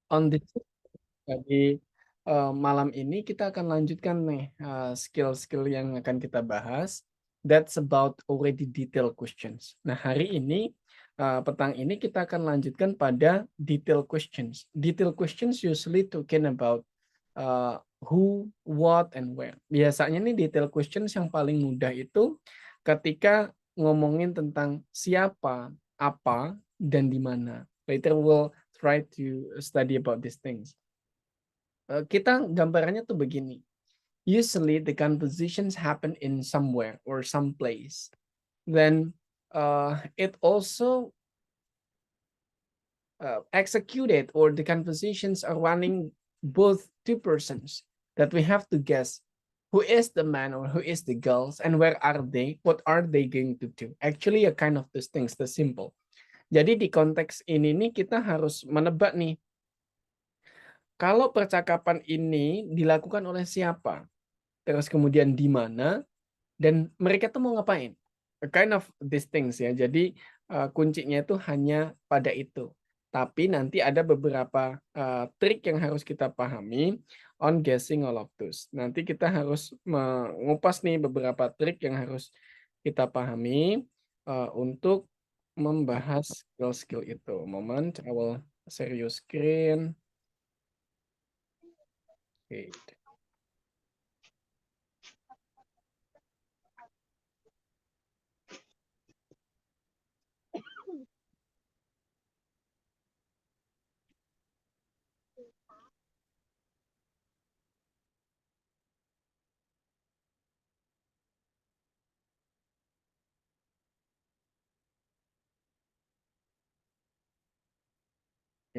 On this Jadi malam ini kita akan lanjutkan nih skill-skill yang akan kita bahas. That's about already detailed questions. Nah hari ini petang ini kita akan lanjutkan pada detailed questions. Detailed questions usually talking about who, what, and where. Biasanya nih detailed questions yang paling mudah itu ketika ngomongin tentang siapa, apa, dan di mana. Later we'll try to study about these things. Kita gambarannya tuh begini. Usually the conversations happen in somewhere or some place. Then it also executed, or the conversations are running both two persons that we have to guess who is the man or who is the girls and where are they, what are they going to do. Actually a kind of these things, the simple. Jadi di konteks ini nih kita harus menebak nih, kalau percakapan ini dilakukan oleh siapa, terus kemudian di mana, dan mereka tuh mau ngapain. A kind of these things ya. Jadi kuncinya itu hanya pada itu. Tapi nanti ada beberapa trik yang harus kita pahami on guessing all of those. Nanti kita harus mengupas nih beberapa trik yang harus kita pahami untuk membahas skill-skill itu. Moment, I will share your screen. Okay.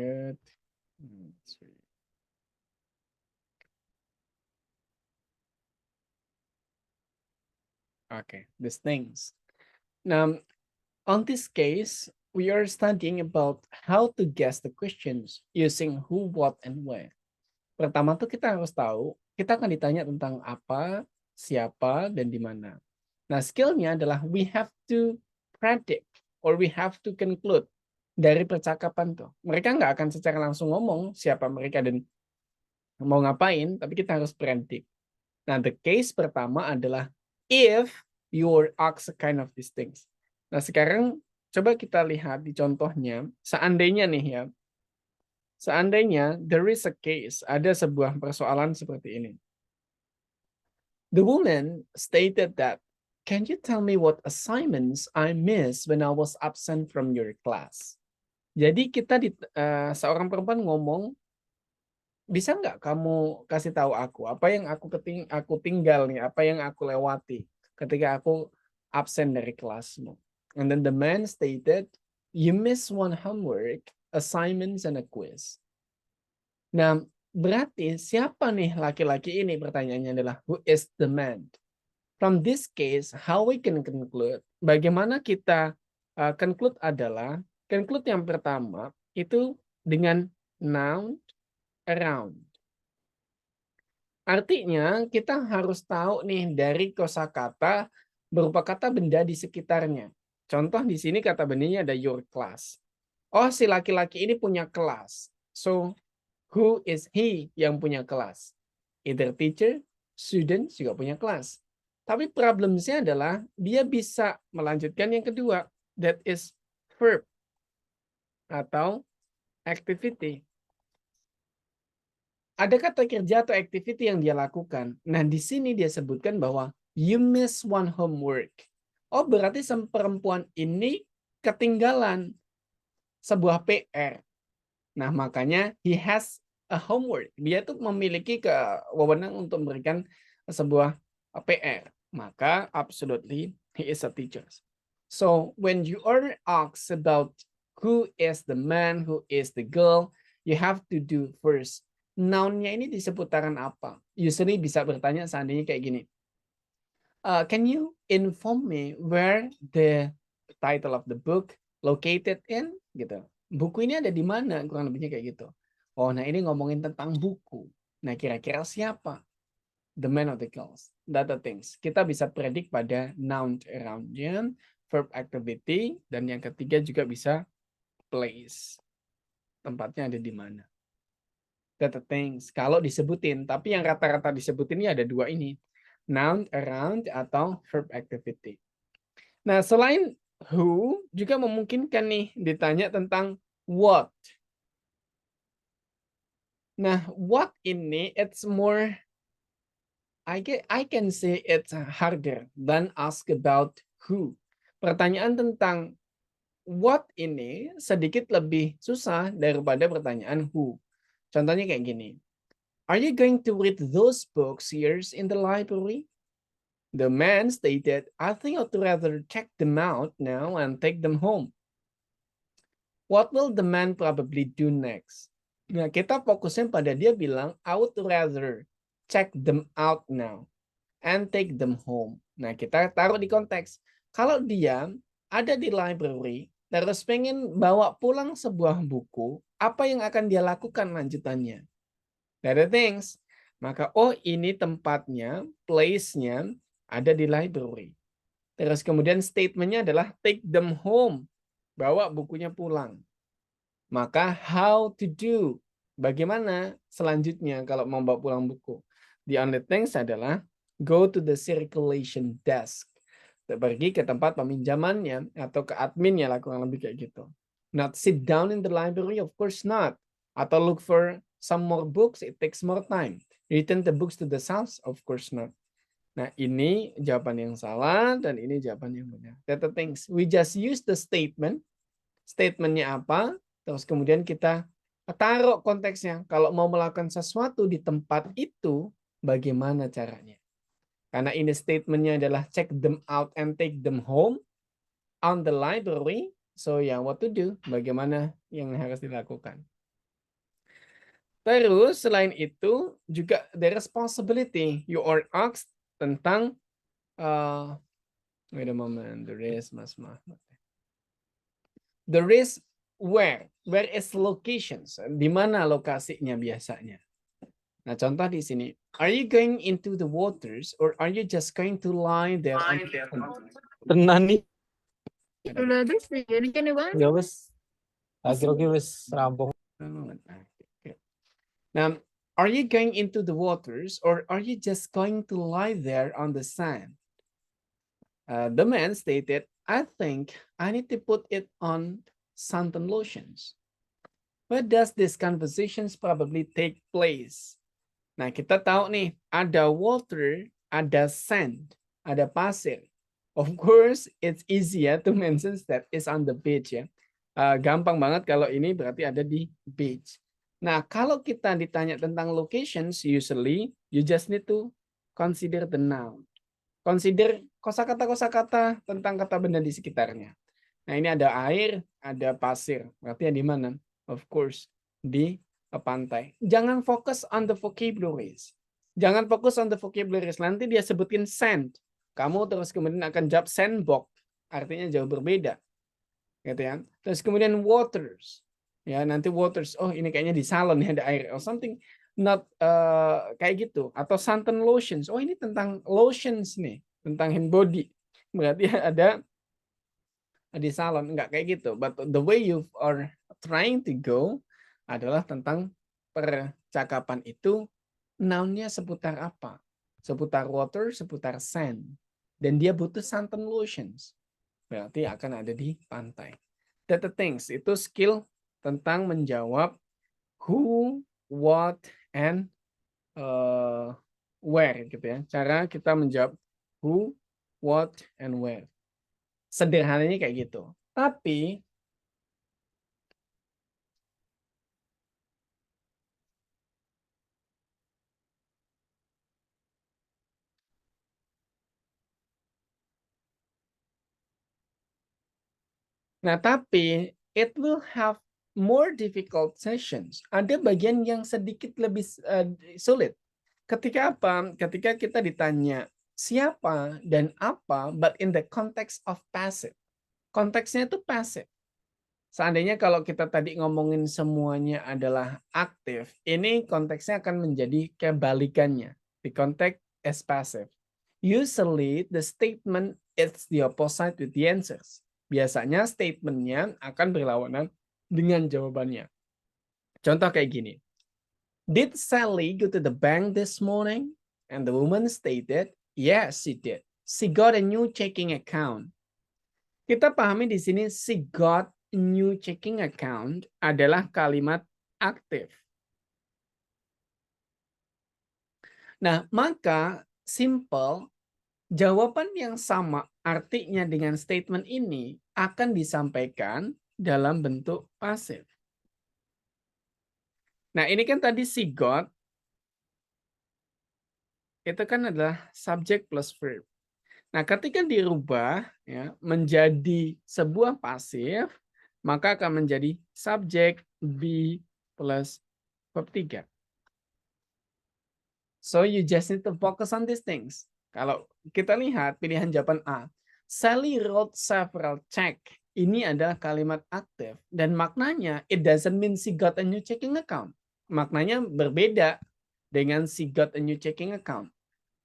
Good. Let's see. Okay, these things. Now, on this case, we are studying about how to guess the questions using who, what, and where. Pertama tuh kita harus tahu, kita akan ditanya tentang apa, siapa, dan di mana. Nah, skillnya adalah we have to predict or we have to conclude dari percakapan tuh. Mereka nggak akan secara langsung ngomong siapa mereka dan mau ngapain, tapi kita harus predict. Nah, the case pertama adalah if you are asked a kind of these things. Nah, sekarang coba kita lihat di contohnya, seandainya nih ya, seandainya there is a case, ada sebuah persoalan seperti ini. The woman stated that, "Can you tell me what assignments I missed when I was absent from your class?" Jadi seorang perempuan ngomong, bisa nggak kamu kasih tahu aku apa yang aku tinggal nih, apa yang aku lewati ketika aku absen dari kelasmu. And then the man stated, "You miss one homework, assignments, and a quiz." Nah, berarti siapa nih laki-laki ini? Pertanyaannya adalah who is the man? From this case, how we can conclude? Bagaimana kita conclude adalah, conclude yang pertama itu dengan noun around. Artinya kita harus tahu nih dari kosakata berupa kata benda di sekitarnya. Contoh di sini kata bendanya ada your class. Oh, si laki-laki ini punya kelas. So, who is he yang punya kelas? Either teacher, student juga punya kelas. Tapi problemnya adalah dia bisa melanjutkan yang kedua, that is verb atau activity. Ada kata kerja atau activity yang dia lakukan. Nah, di sini dia sebutkan bahwa you miss one homework. Oh, berarti perempuan ini ketinggalan sebuah PR. Nah, makanya he has a homework. Dia tuh memiliki wewenang untuk memberikan sebuah PR. Maka absolutely he is a teacher. So, when you are asked about who is the man, who is the girl, you have to do first, noun-nya ini di seputaran apa? Usually bisa bertanya seandainya kayak gini. Can you inform me where the title of the book located in? Gitu. Buku ini ada di mana? Kurang lebihnya kayak gitu. Oh, nah ini ngomongin tentang buku. Nah, kira-kira siapa? The man or the girls. Data things. Kita bisa predik pada noun around-nya, verb activity, dan yang ketiga juga bisa place. Tempatnya ada di mana. That the things. Kalau disebutin, tapi yang rata-rata disebutin ini ada dua ini. Noun, around, atau verb activity. Nah, selain who, juga memungkinkan nih ditanya tentang what. Nah, what ini, it's more, I can say it's harder than ask about who. Pertanyaan tentang what ini sedikit lebih susah daripada pertanyaan who. Contohnya kayak gini. Are you going to read those books here in the library? The man stated, I think I'd rather check them out now and take them home. What will the man probably do next? Nah, kita fokusnya pada dia bilang, I would rather check them out now and take them home. Nah, kita taruh di konteks. Kalau dia ada di library, terus pengen bawa pulang sebuah buku, apa yang akan dia lakukan lanjutannya? Ada things. Maka, oh ini tempatnya, place-nya ada di library. Terus kemudian statement-nya adalah take them home. Bawa bukunya pulang. Maka how to do. Bagaimana selanjutnya kalau mau bawa pulang buku? The only things adalah go to the circulation desk. Pergi ke tempat peminjamannya atau ke adminnya lah kurang lebih kayak gitu. Not sit down in the library, of course not. Atau look for some more books, it takes more time. Return the books to the shelves, of course not. Nah, ini jawaban yang salah dan ini jawaban yang benar. That the things. We just use the statement. Statementnya apa? Terus kemudian kita taruh konteksnya. Kalau mau melakukan sesuatu di tempat itu, bagaimana caranya? Karena ini statementnya adalah check them out and take them home on the library. So ya, what to do? Bagaimana yang harus dilakukan? Terus selain itu juga the responsibility. You are asked tentang wait a moment, the rest Mas Mahmud. The rest where is locations? Di mana lokasinya biasanya? Nah, contoh di sini. Are you going into the waters or are you just going to lie there on the sand? Tenan nih. Udah terus jadi kan bang. Ya wes. Lagi wes rampung. Now, are you going into the waters or are you just going to lie there on the sand? The man stated, I think I need to put it on suntan lotions. Where does these conversations probably take place? Nah, kita tahu nih, ada water, ada sand, ada pasir. Of course, it's easier to mention that it's on the beach ya. Gampang banget kalau ini berarti ada di beach. Nah, kalau kita ditanya tentang locations, usually you just need to consider the noun. Consider kosakata-kosakata tentang kata benda di sekitarnya. Nah, ini ada air, ada pasir. Berarti di mana? Of course, di pantai. Jangan fokus on the vocabularies. Jangan fokus on the vocabularies. Nanti dia sebutin sand. Kamu terus kemudian akan jawab sandbox. Artinya jauh berbeda. Gitu ya. Terus kemudian waters. Ya, nanti waters. Oh, ini kayaknya di salon ya ada air or something not kayak gitu atau suntan lotions. Oh, ini tentang lotions nih, tentang hand body. Berarti ada di salon enggak kayak gitu. But the way you are trying to go adalah tentang percakapan itu noun-nya seputar apa? Seputar water, seputar sand. Dan dia butuh suntan lotions. Berarti akan ada di pantai. That the things itu skill tentang menjawab who, what, and where gitu ya. Cara kita menjawab who, what, and where. Sederhananya kayak gitu. Tapi it will have more difficult sessions. Ada bagian yang sedikit lebih sulit. Ketika apa? Ketika kita ditanya siapa dan apa, but in the context of passive. Konteksnya itu passive. Seandainya kalau kita tadi ngomongin semuanya adalah aktif, ini konteksnya akan menjadi kebalikannya. Di konteks as passive. Usually the statement is the opposite with the answers. Biasanya statementnya akan berlawanan dengan jawabannya. Contoh kayak gini. Did Sally go to the bank this morning? And the woman stated, yes, she did. She got a new checking account. Kita pahami di sini she got a new checking account adalah kalimat aktif. Nah, maka simple jawaban yang sama artinya dengan statement ini akan disampaikan dalam bentuk pasif. Nah, ini kan tadi she got itu kan adalah subject plus verb. Nah, ketika dirubah ya menjadi sebuah pasif, maka akan menjadi subject be plus verb 3. So you just need to focus on these things. Kalau kita lihat pilihan jawaban A, Sally wrote several check. Ini adalah kalimat aktif dan maknanya it doesn't mean she got a new checking account. Maknanya berbeda dengan she got a new checking account.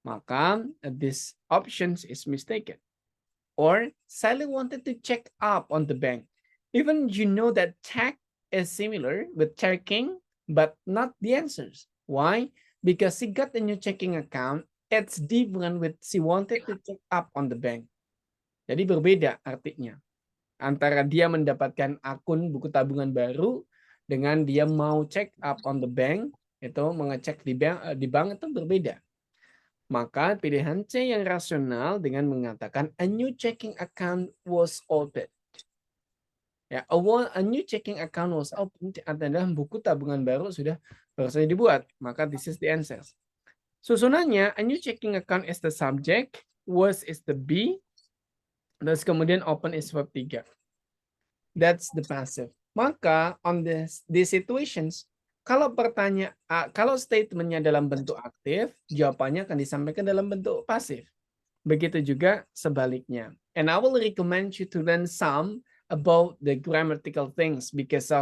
Maka this option is mistaken. Or Sally wanted to check up on the bank. Even you know that check is similar with checking, but not the answers. Why? Because she got a new checking account. It's different with she wanted to check up on the bank. Jadi berbeda artinya. Antara dia mendapatkan akun buku tabungan baru dengan dia mau check up on the bank, itu mengecek di bank itu berbeda. Maka pilihan C yang rasional dengan mengatakan a new checking account was opened. Ya, a new checking account was opened adalah buku tabungan baru baru saja dibuat. Maka this is the answer. Susunannya a new checking account is the subject, was is the be, terus kemudian open is verb 3. That's the passive. Maka on these situations, kalau statementnya dalam bentuk aktif, jawabannya akan disampaikan dalam bentuk pasif. Begitu juga sebaliknya. And I will recommend you to learn some about the grammatical things because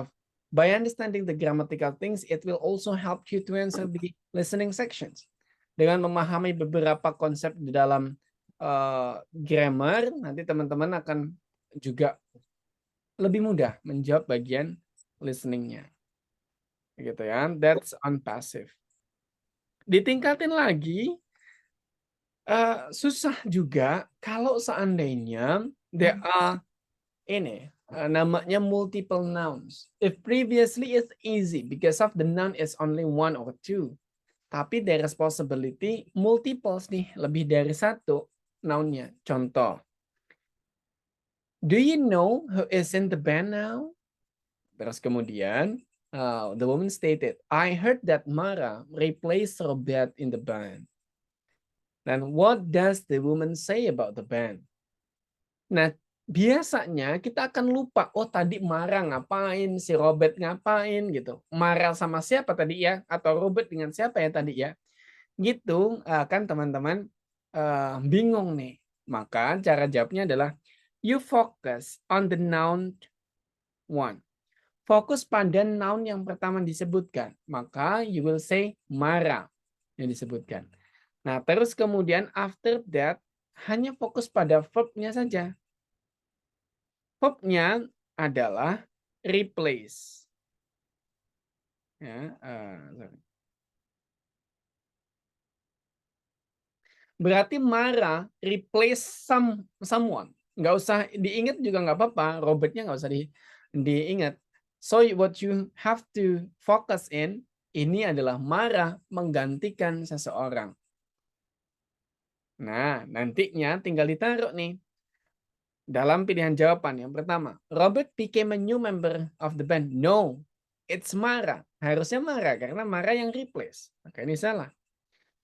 by understanding the grammatical things, it will also help you to answer the listening sections. Dengan memahami beberapa konsep di dalam grammar, nanti teman-teman akan juga lebih mudah menjawab bagian listeningnya. Gitu ya, that's on passive. Ditingkatin lagi, susah juga kalau seandainya there are namanya multiple nouns. If previously it's easy because of the noun is only one or two. Tapi there is possibility multiples nih, lebih dari satu nounnya. Contoh, do you know who is in the band now? Terus kemudian, the woman stated, I heard that Mara replaced Robert in the band. Then what does the woman say about the band? Nah, biasanya kita akan lupa, oh tadi Mara ngapain, si Robert ngapain gitu. Mara sama siapa tadi ya? Atau Robert dengan siapa ya tadi ya? Gitu kan teman-teman bingung nih. Maka cara jawabnya adalah you focus on the noun one. Fokus pada noun yang pertama disebutkan. Maka you will say Mara yang disebutkan. Nah, terus kemudian after that hanya fokus pada verb-nya saja. Verb-nya adalah replace. Ya, berarti Mara replace someone. Nggak usah diingat juga nggak apa-apa. Robertnya nggak usah diingat. So what you have to focus in, ini adalah Mara menggantikan seseorang. Nah, nantinya tinggal ditaruh nih. Dalam pilihan jawaban yang pertama, Robert became a new member of the band. No, it's Mara. Harusnya Mara karena Mara yang replace. Maka ini salah.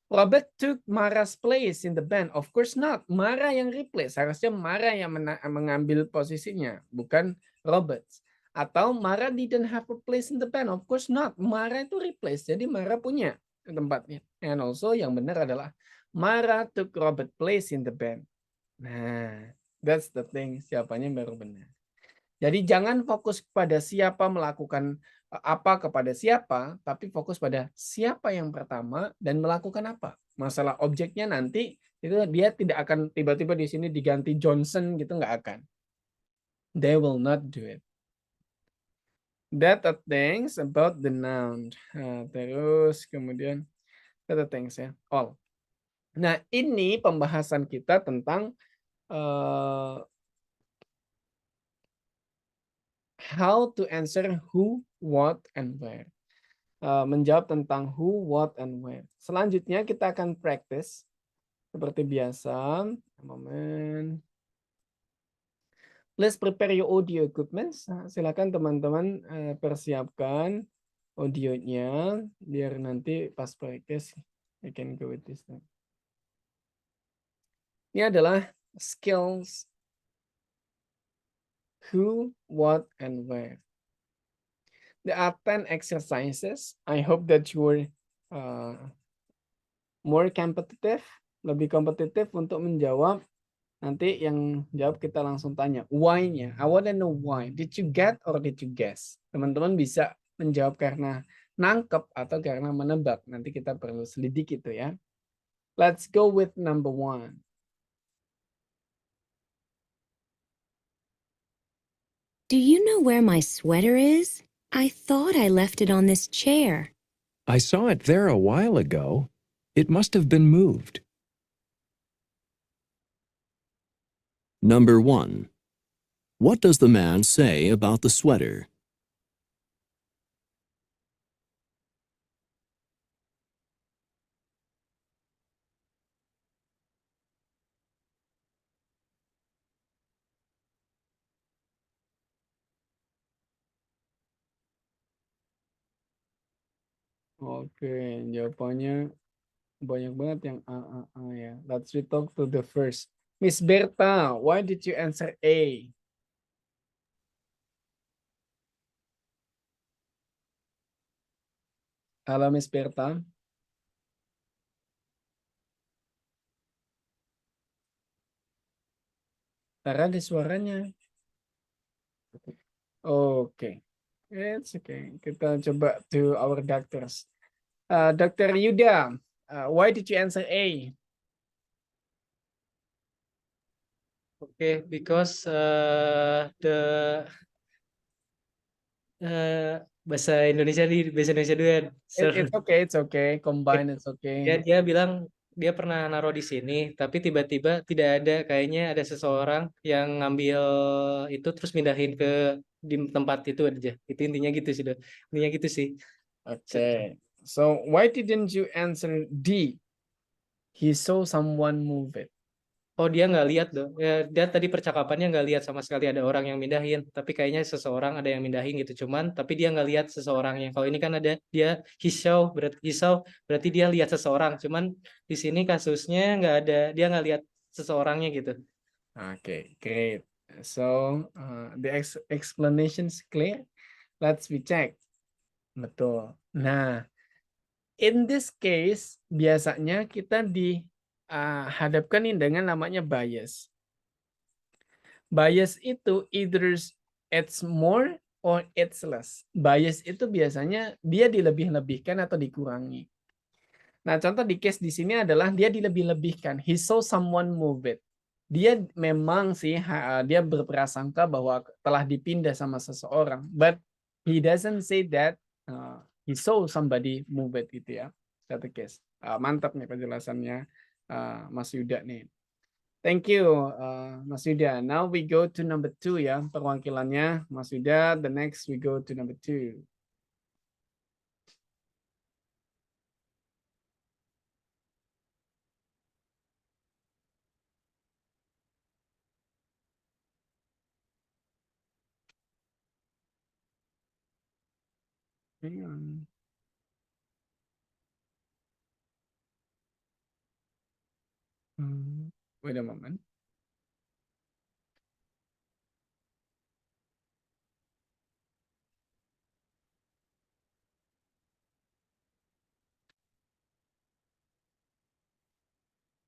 Robert took Mara's place in the band. Of course not. Mara yang replace. Harusnya Mara yang mengambil posisinya, bukan Robert. Atau Mara didn't have a place in the band. Of course not. Mara itu replace. Jadi Mara punya tempatnya. And also yang benar adalah Mara took Robert place in the band. Nah, that's the thing. Siapanya baru benar. Jadi jangan fokus pada siapa melakukan apa kepada siapa, tapi fokus pada siapa yang pertama dan melakukan apa. Masalah objeknya nanti itu dia tidak akan tiba-tiba di sini diganti Johnson gitu, nggak akan. They will not do it. Data things about the noun. Terus kemudian data things ya. All. Nah, ini pembahasan kita tentang how to answer who, what, and where. Menjawab tentang who, what, and where. Selanjutnya kita akan practice seperti biasa. Moment. Please prepare your audio equipment. Silakan teman-teman persiapkan audionya biar nanti pas practice I can go with this. Ini adalah skills who, what, and where. There are 10 exercises. I hope that you are more competitive, lebih kompetitif untuk menjawab. Nanti yang jawab kita langsung tanya why-nya. I want to know why. Did you get or did you guess? Teman-teman bisa menjawab karena nangkep atau karena menebak. Nanti kita perlu selidik itu ya. Let's go with number 1. Do you know where my sweater is? I thought I left it on this chair. I saw it there a while ago. It must have been moved. Number 1. What does the man say about the sweater? Oke, jawabannya banyak banget yang A ya. Let's we talk to the first. Miss Berta, why did you answer A? Halo Miss Berta. Tara ada suaranya. Oke. It's okay. Kita coba to our doctors. Dr. Yuda, why did you answer A? Okay, because the bahasa Indonesia dulu. It's okay. Combine, it's okay. Dia bilang dia pernah naruh di sini, tapi tiba-tiba tidak ada, kayaknya ada seseorang yang ngambil itu terus mindahin ke di tempat itu aja. Itu intinya gitu sih, intinya gitu sih. Okay. So why didn't you answer D? He saw someone move it. Oh, dia nggak lihat dong. Ya, dia tadi percakapannya nggak lihat sama sekali ada orang yang mindahin. Tapi kayaknya seseorang ada yang mindahin gitu. Cuman, tapi dia nggak lihat seseorangnya. Kalau ini kan ada dia he saw berarti dia lihat seseorang. Cuman di sini kasusnya nggak ada, dia nggak lihat seseorangnya gitu. Okay, great. So the explanation is clear. Let's be check. Betul. Nah, in this case biasanya kita dihadapkan dengan namanya bias. Bias itu either it's more or it's less. Bias itu biasanya dia dilebih-lebihkan atau dikurangi. Nah, contoh di case di sini adalah dia dilebih-lebihkan. He saw someone move it. Dia memang sih dia berprasangka bahwa telah dipindah sama seseorang, but he doesn't say that he saw somebody move it gitu ya. Satu case. Mantap nih penjelasannya Mas Yuda nih. Thank you, Mas Yuda. Now we go to number 2 ya, perwakilannya Mas Yuda. The next we go to number 2. Hang on. Wait a moment.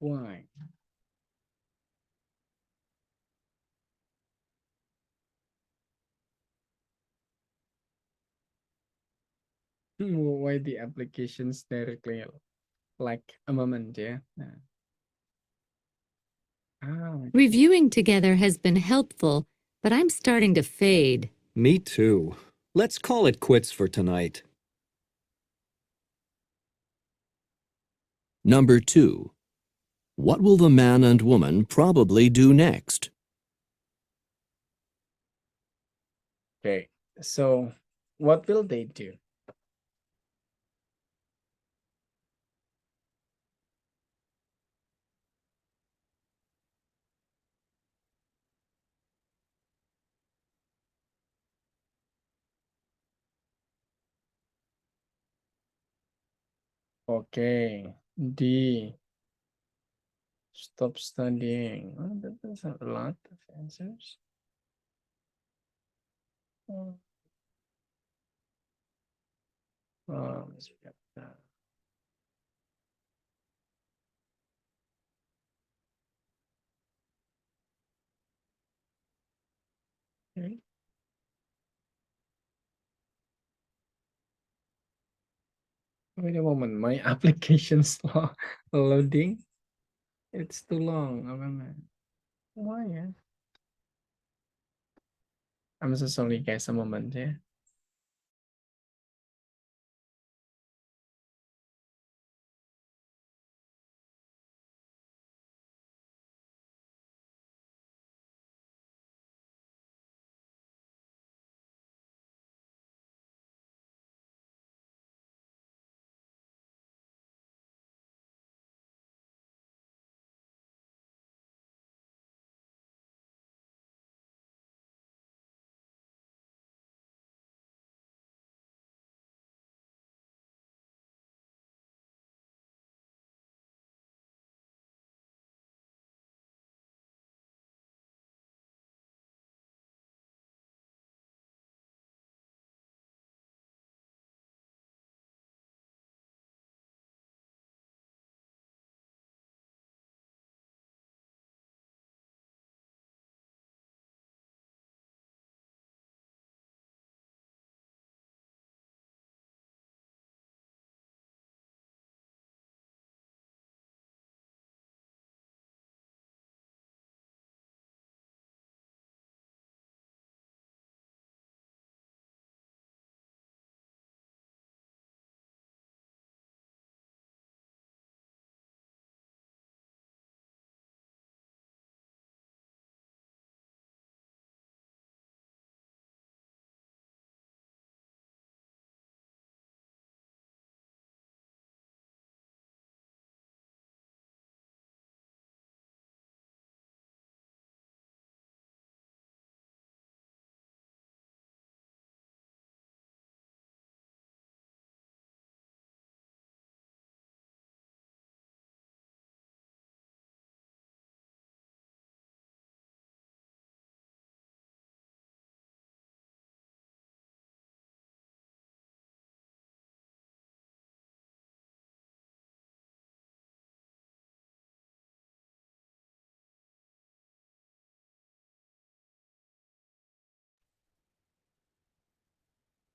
Why? Why the applications directly like a moment ya? Nah. Reviewing together has been helpful, but I'm starting to fade. Me too. Let's call it quits for tonight. Number 2. What will the man and woman probably do next? Okay, so what will they do? Okay, D. Stop studying. Oh, that's a lot of answers. Oh, let's get that. Okay. Wait a moment, my application's loading. It's too long. Why ya? I'm so sorry guys, a moment ya.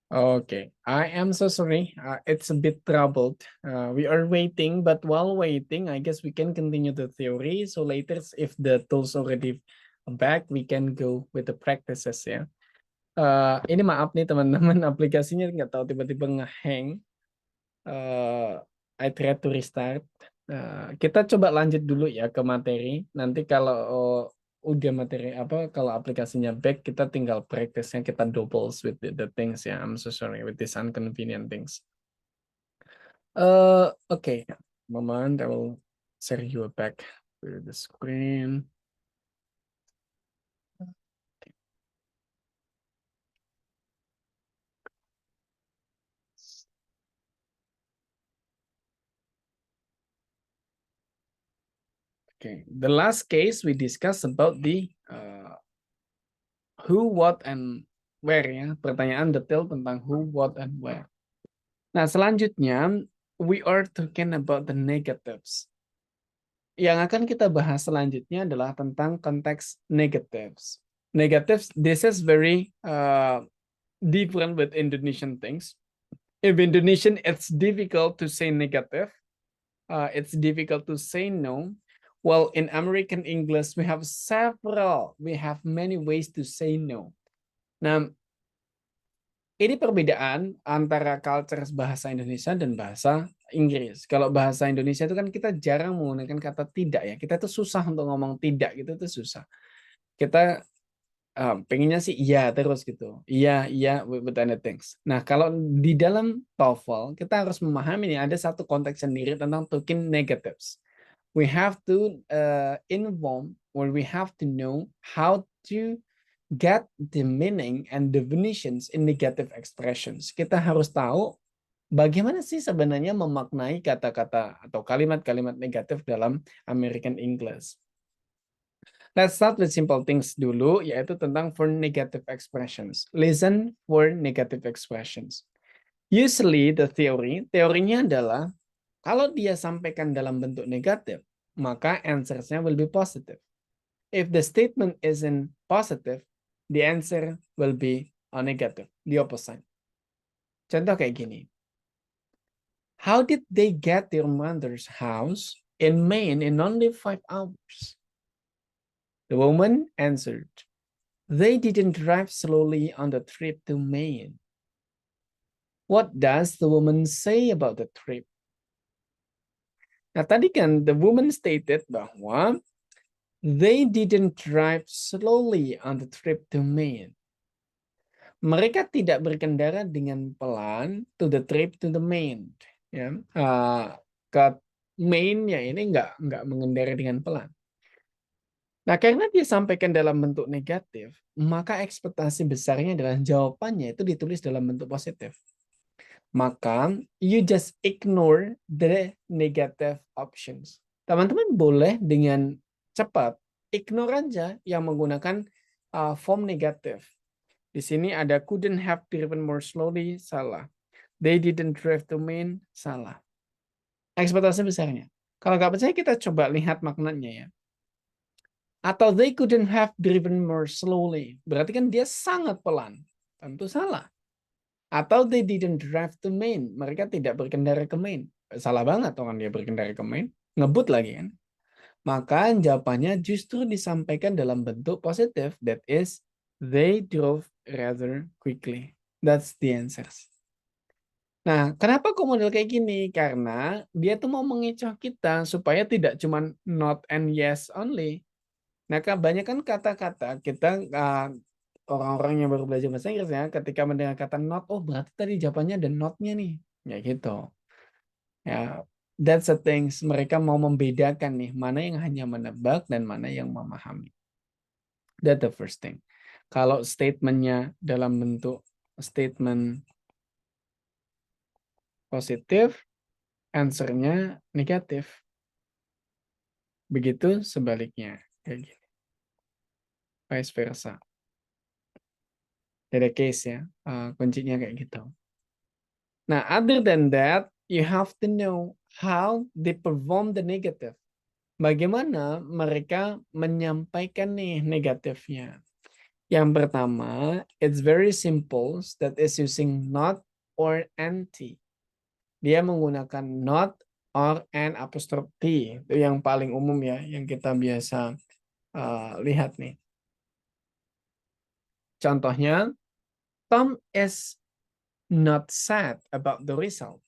Okay, I am so sorry. It's a bit troubled. We are waiting, but while waiting, I guess we can continue the theory. So later, if the tools already back, we can go with the practices ya. Ini maaf nih teman-teman, aplikasinya nggak tahu tiba-tiba ngehang. I try to restart. Kita coba lanjut dulu ya ke materi. Nanti kalau udah materi apa, kalau aplikasinya back, kita tinggal practice-nya, kita doubles with the things ya. I'm so sorry with this inconvenient things. Okay, moment, I will share you back to the screen. Okay, the last case we discussed about the who, what, and where ya. Pertanyaan detail tentang who, what, and where. Nah, selanjutnya we are talking about the negatives. Yang akan kita bahas selanjutnya adalah tentang konteks negatives. Negatives, this is very different with Indonesian things. If Indonesian, it's difficult to say negative. It's difficult to say no. Well, in American English, we have many ways to say no. Now, Ini perbedaan antara culture bahasa Indonesia dan bahasa Inggris. Kalau bahasa Indonesia itu kan kita jarang menggunakan kata tidak ya. Kita tuh susah untuk ngomong tidak gitu tuh susah. Kita pengennya sih iya terus gitu. Iya with anything. Nah, kalau di dalam TOEFL kita harus memahami nih ada satu konteks sendiri tentang talking negatives. We have to inform or we have to know how to get the meaning and definitions in negative expressions. Kita harus tahu bagaimana sih sebenarnya memaknai kata-kata atau kalimat-kalimat negatif dalam American English. Let's start with simple things dulu, yaitu tentang for negative expressions. Listen for negative expressions. Usually the teorinya adalah kalau dia sampaikan dalam bentuk negatif, maka answers-nya will be positive. If the statement isn't positive, the answer will be a negative, the opposite. Contoh kayak gini. How did they get their mother's house in Maine in only 5 hours? The woman answered, they didn't drive slowly on the trip to Maine. What does the woman say about the trip? Nah, tadi kan the woman stated bahwa they didn't drive slowly on the trip to Maine. Mereka tidak berkendara dengan pelan to the trip to the Maine. Ya, ke Maine-nya ini nggak mengendara dengan pelan. Nah, karena dia sampaikan dalam bentuk negatif, maka ekspektasi besarnya adalah jawabannya itu ditulis dalam bentuk positif. Maka, you just ignore the negative options. Teman-teman boleh dengan cepat ignore aja yang menggunakan form negatif. Di sini ada couldn't have driven more slowly, salah. They didn't drive to Maine, salah. Ekspektasi besarnya. Kalau nggak percaya kita coba lihat maknanya ya. Atau they couldn't have driven more slowly. Berarti kan dia sangat pelan. Tentu salah. Atau they didn't drive to Maine. Mereka tidak berkendara ke Maine. Salah banget orang dia berkendara ke Maine. Ngebut lagi kan. Maka jawabannya justru disampaikan dalam bentuk positif. That is, they drove rather quickly. That's the answers. Nah, kenapa kok model kayak gini? Karena dia tuh mau mengecoh kita supaya tidak cuma not and yes only. Nah, kebanyakan kata-kata kita orang-orang yang baru belajar bahasa Inggris ya, ketika mendengar kata not, oh berarti tadi jawabannya ada not-nya nih. Ya gitu. Ya, that's the things. Mereka mau membedakan nih, mana yang hanya menebak dan mana yang memahami. That's the first thing. Kalau statementnya dalam bentuk statement positif, answer-nya negatif. Begitu sebaliknya. Kayak gini. Vice versa. Ada case ya, kuncinya kayak gitu. Nah, other than that, you have to know how they perform the negative. Bagaimana mereka menyampaikan nih negatifnya. Yang pertama, it's very simple, that is using not or anti. Dia menggunakan not or and apostrophe T. Itu yang paling umum ya, yang kita biasa lihat nih. Contohnya, Tom is not sad about the result.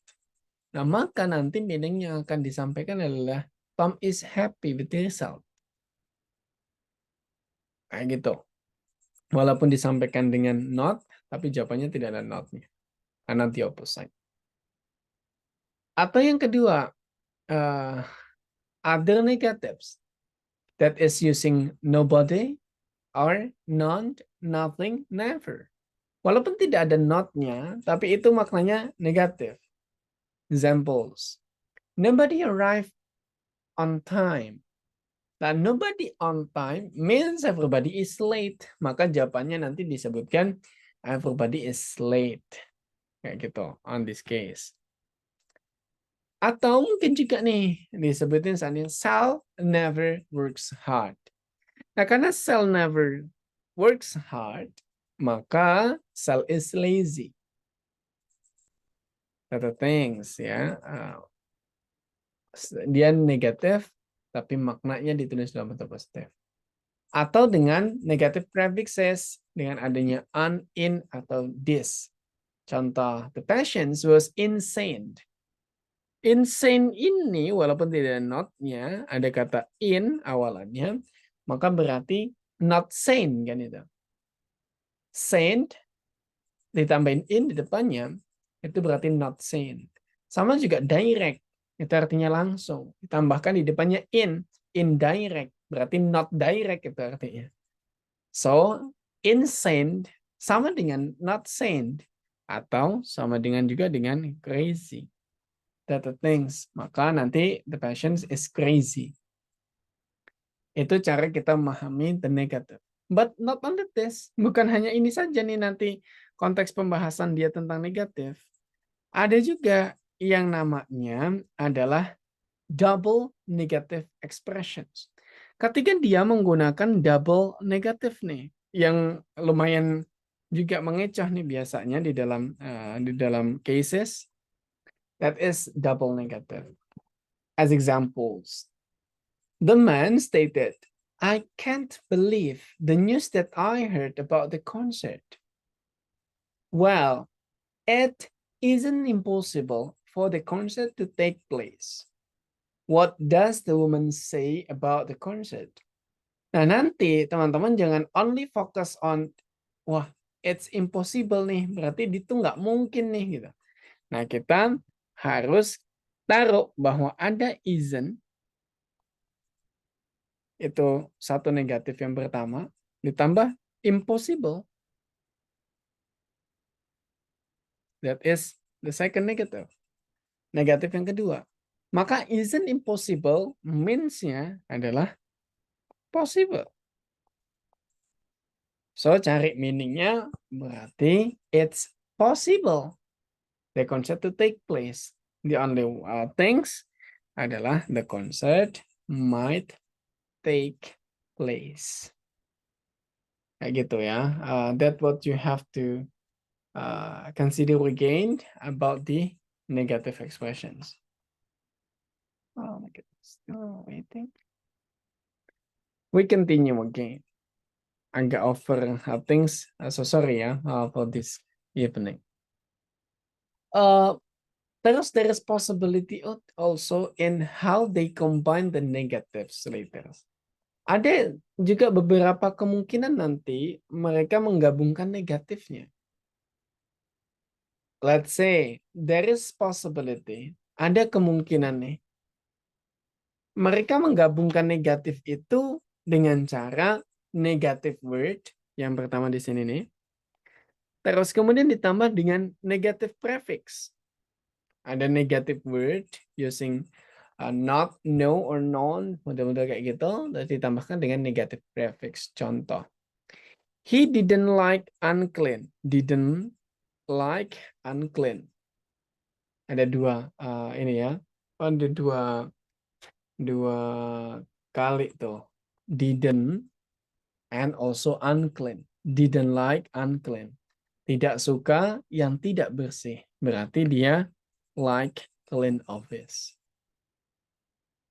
Nah, maka nanti meaning yang akan disampaikan adalah Tom is happy with the result. Kayak gitu. Walaupun disampaikan dengan not, tapi jawabannya tidak ada not-nya. Karena the opposite. Atau yang kedua, other negatives. That is using nobody or none, nothing, never. Walaupun tidak ada not-nya, tapi itu maknanya negatif. Examples. Nobody arrived on time. Nah, nobody on time means everybody is late. Maka jawabannya nanti disebutkan everybody is late. Kayak gitu, on this case. Atau mungkin juga nih, disebutin misalnya Sal never works hard. Nah, karena Sal never works hard, maka Sal is lazy. Other things ya. Dia negatif, tapi maknanya ditulis dalam bentuk positif. Atau dengan negative prefixes, dengan adanya an, in, atau this. Contoh, the patient was insane. Insane ini walaupun tidak ada not-nya, ada kata in awalannya, maka berarti not sane kan itu. Sane ditambahin in di depannya, itu berarti not sane. Sama juga direct, itu artinya langsung. Ditambahkan di depannya indirect, berarti not direct itu artinya. So, insane sama dengan not sane, atau sama dengan juga dengan crazy. That the things, maka nanti the patient is crazy. Itu cara kita memahami the negative. But not only this, bukan hanya ini saja nih nanti konteks pembahasan dia tentang negatif. Ada juga yang namanya adalah double negative expressions. Ketika dia menggunakan double negative nih, yang lumayan juga mengecoh nih biasanya di dalam cases, that is double negative. As examples, the man stated, "I can't believe the news that I heard about the concert." Well, it isn't impossible for the concert to take place. What does the woman say about the concert? Nah, nanti teman-teman jangan only focus on, wah, it's impossible nih, berarti itu nggak mungkin nih gitu. Nah, kita harus taruh bahwa ada isn't, itu satu negatif yang pertama, ditambah impossible. That is the second negative. Negatif yang kedua. Maka isn't impossible means-nya adalah possible. So, cari meaning-nya berarti it's possible the concert to take place. The only things adalah the concert might take place. Kayak gitu ya. That's what you have to consider again about the negative expressions. Oh my goodness, still waiting. We continue again. Agak over things. So sorry ya for this evening. Terus there is possibility also in how they combine the negatives later. Ada juga beberapa kemungkinan nanti mereka menggabungkan negatifnya. Let's say there is possibility, ada kemungkinan nih, mereka menggabungkan negatif itu dengan cara negative word yang pertama di sini nih. Terus kemudian ditambah dengan negative prefix. Ada negative word using not, no, or non, model-model kayak gitu, dan ditambahkan dengan negative prefix. Contoh, he didn't like unclean. Didn't like unclean. Ada dua ini ya, ada dua kali tuh. Didn't and also unclean. Didn't like unclean. Tidak suka yang tidak bersih. Berarti dia like clean office.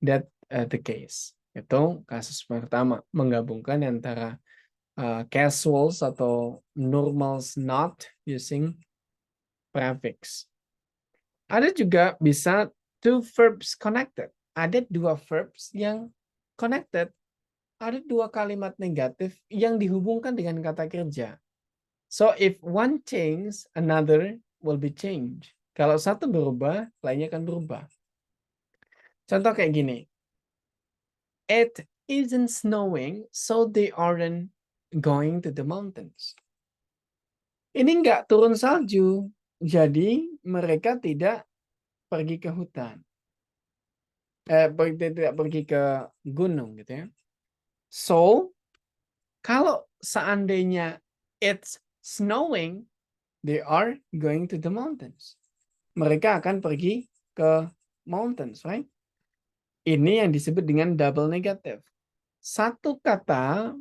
That the case. Itu kasus pertama, menggabungkan antara casuals atau normals not using prefix. Ada juga bisa two verbs connected. Ada dua verbs yang connected. Ada dua kalimat negatif yang dihubungkan dengan kata kerja. So if one change, another will be changed. Kalau satu berubah, lainnya akan berubah. Contoh kayak gini. It isn't snowing, so they aren't going to the mountains. Ini nggak turun salju, jadi mereka tidak pergi ke hutan. Tidak pergi ke gunung gitu ya. So, kalau seandainya it's snowing, they are going to the mountains. Mereka akan pergi ke mountains, right? Ini yang disebut dengan double negative. Satu kata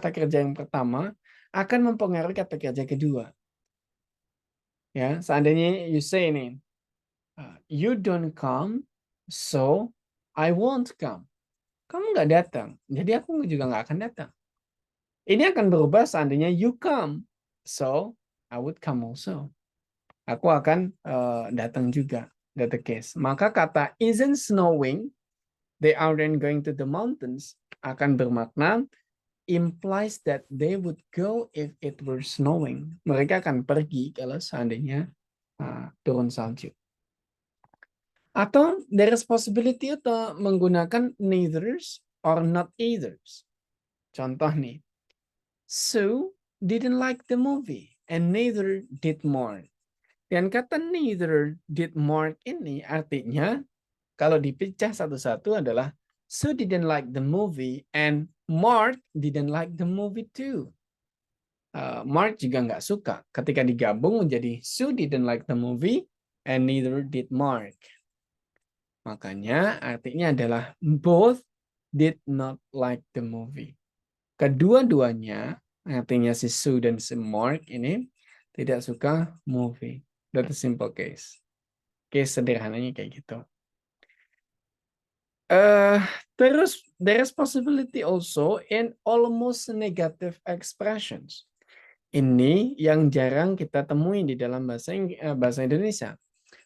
kerja yang pertama akan mempengaruhi kata kerja kedua. Ya, seandainya you say ini, you don't come, so I won't come. Kamu nggak datang, jadi aku juga nggak akan datang. Ini akan berubah seandainya you come, so I would come also. Aku akan datang juga. That's the case. Maka kata isn't snowing, they aren't going to the mountains akan bermakna implies that they would go if it were snowing. Mereka akan pergi kalau seandainya turun salju. Atau there is possibility atau menggunakan neithers or not eithers. Contoh nih, Sue didn't like the movie and neither did Mark. Dan kata neither did Mark ini artinya kalau dipecah satu-satu adalah Sue didn't like the movie and Mark didn't like the movie too. Mark juga nggak suka. Ketika digabung menjadi Sue didn't like the movie and neither did Mark. Makanya artinya adalah both did not like the movie. Kedua-duanya artinya si Sue dan si Mark ini tidak suka movie. That's a simple case. Case sederhananya kayak gitu. Terus there is possibility also in almost negative expressions. Ini yang jarang kita temui di dalam bahasa Indonesia.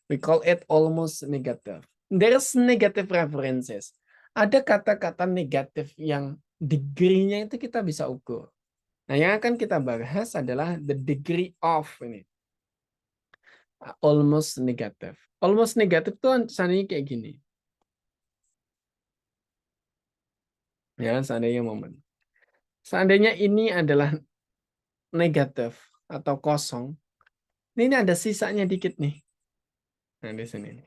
We call it almost negative. There's negative references. Ada kata-kata negatif yang degree-nya itu kita bisa ukur. Nah, yang akan kita bahas adalah the degree of ini. Almost negative. Almost negative itu seandainya kayak gini. Ya, seandainya momen. Seandainya ini adalah negatif atau kosong. Ini ada sisanya dikit nih. Nah, di sini.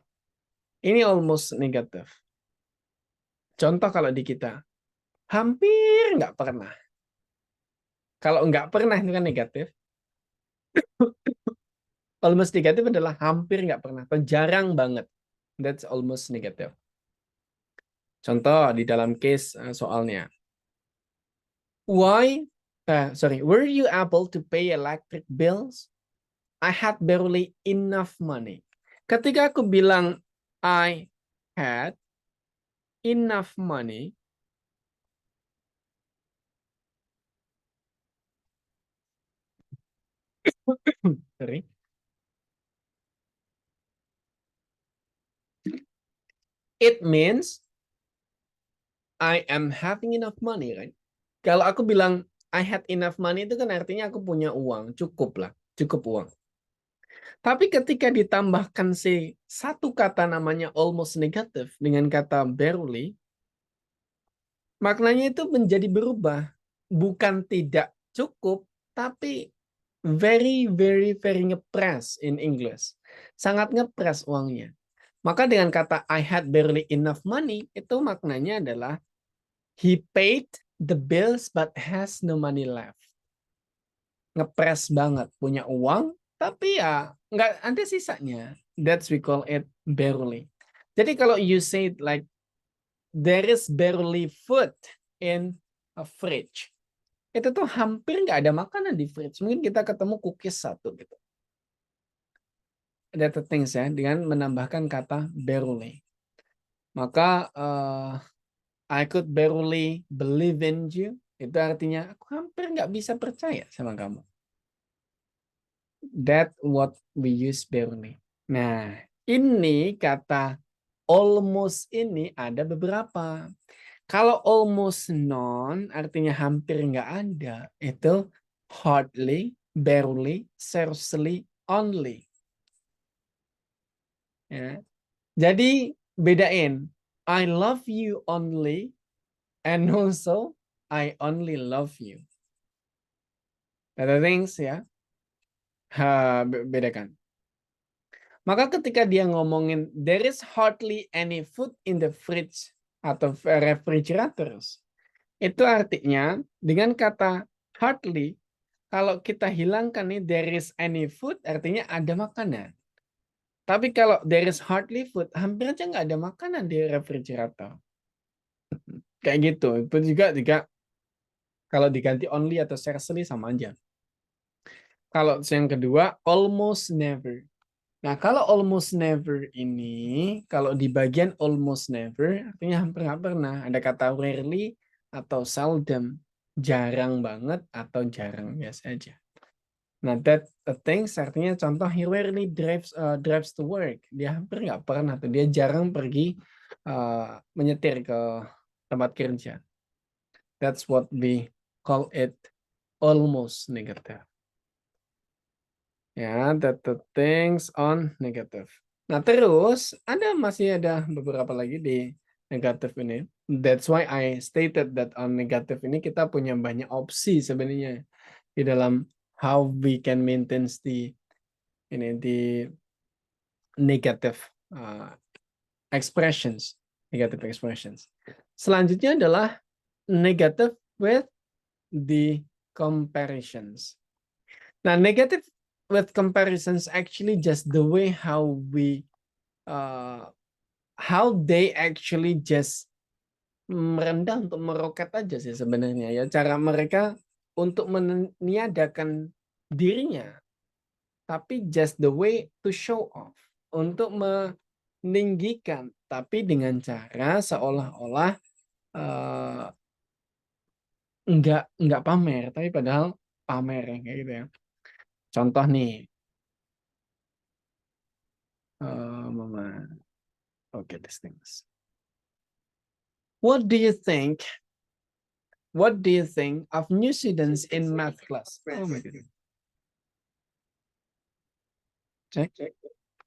Ini almost negative. Contoh kalau di kita. Hampir nggak pernah. Kalau nggak pernah itu kan negatif. Almost negatif adalah hampir nggak pernah atau jarang banget. That's almost negative. Contoh di dalam case soalnya. Were you able to pay electric bills? I had barely enough money. Ketika aku bilang I had enough money, sorry. It means I am having enough money, right? Kalau aku bilang I had enough money itu kan artinya aku punya uang, cukup lah, cukup uang. Tapi ketika ditambahkan si satu kata namanya almost negative dengan kata barely, maknanya itu menjadi berubah. Bukan tidak cukup, tapi very, very, very ngepres in English. Sangat ngepres uangnya. Maka dengan kata I had barely enough money, itu maknanya adalah he paid the bills but has no money left. Ngepres banget, punya uang, tapi ya nggak ada sisanya. That's we call it barely. Jadi kalau you say it like there is barely food in a fridge, itu tuh hampir nggak ada makanan di fridge. Mungkin kita ketemu cookies satu gitu. Ada things ya dengan menambahkan kata barely. Maka I could barely believe in you. Itu artinya aku hampir nggak bisa percaya sama kamu. That what we use barely. Nah, ini kata almost ini ada beberapa. Kalau almost none artinya hampir nggak ada. Itu hardly, barely, scarcely, only. Ya. Jadi bedain. I love you only and also I only love you. Ada things ya. Bedakan. Maka ketika dia ngomongin there is hardly any food in the fridge atau refrigerators, itu artinya dengan kata hardly, kalau kita hilangkan nih there is any food artinya ada makanan. Tapi kalau there is hardly food, hampir aja nggak ada makanan di refrigerator. Kayak gitu. Itu juga kalau diganti only atau scarcely sama aja. Kalau yang kedua, almost never. Nah, kalau almost never ini, kalau di bagian almost never, artinya hampir nggak pernah. Ada kata rarely atau seldom. Jarang banget atau jarang biasa aja. Nah, that things artinya contoh he rarely drives to work. Dia hampir nggak pernah tuh. Dia jarang pergi menyetir ke tempat kerja. That's what we call it almost negative. Ya, that the things on negative. Nah, terus masih ada beberapa lagi di negatif ini. That's why I stated that on negatif ini kita punya banyak opsi sebenarnya di dalam how we can maintain the negative expressions, negative expressions. Selanjutnya adalah negative with the comparisons. Nah, negative with comparisons actually just the way how they actually just merendah untuk meroket aja sih sebenarnya ya, cara mereka untuk meniadakan dirinya, tapi just the way to show off, untuk meninggikan, tapi dengan cara seolah-olah nggak pamer, tapi padahal pamer ya, kayak gitu ya. Contoh nih, Mama, okay, these things. What do you think? What do you think of new students in math class? Oh my goodness. Check.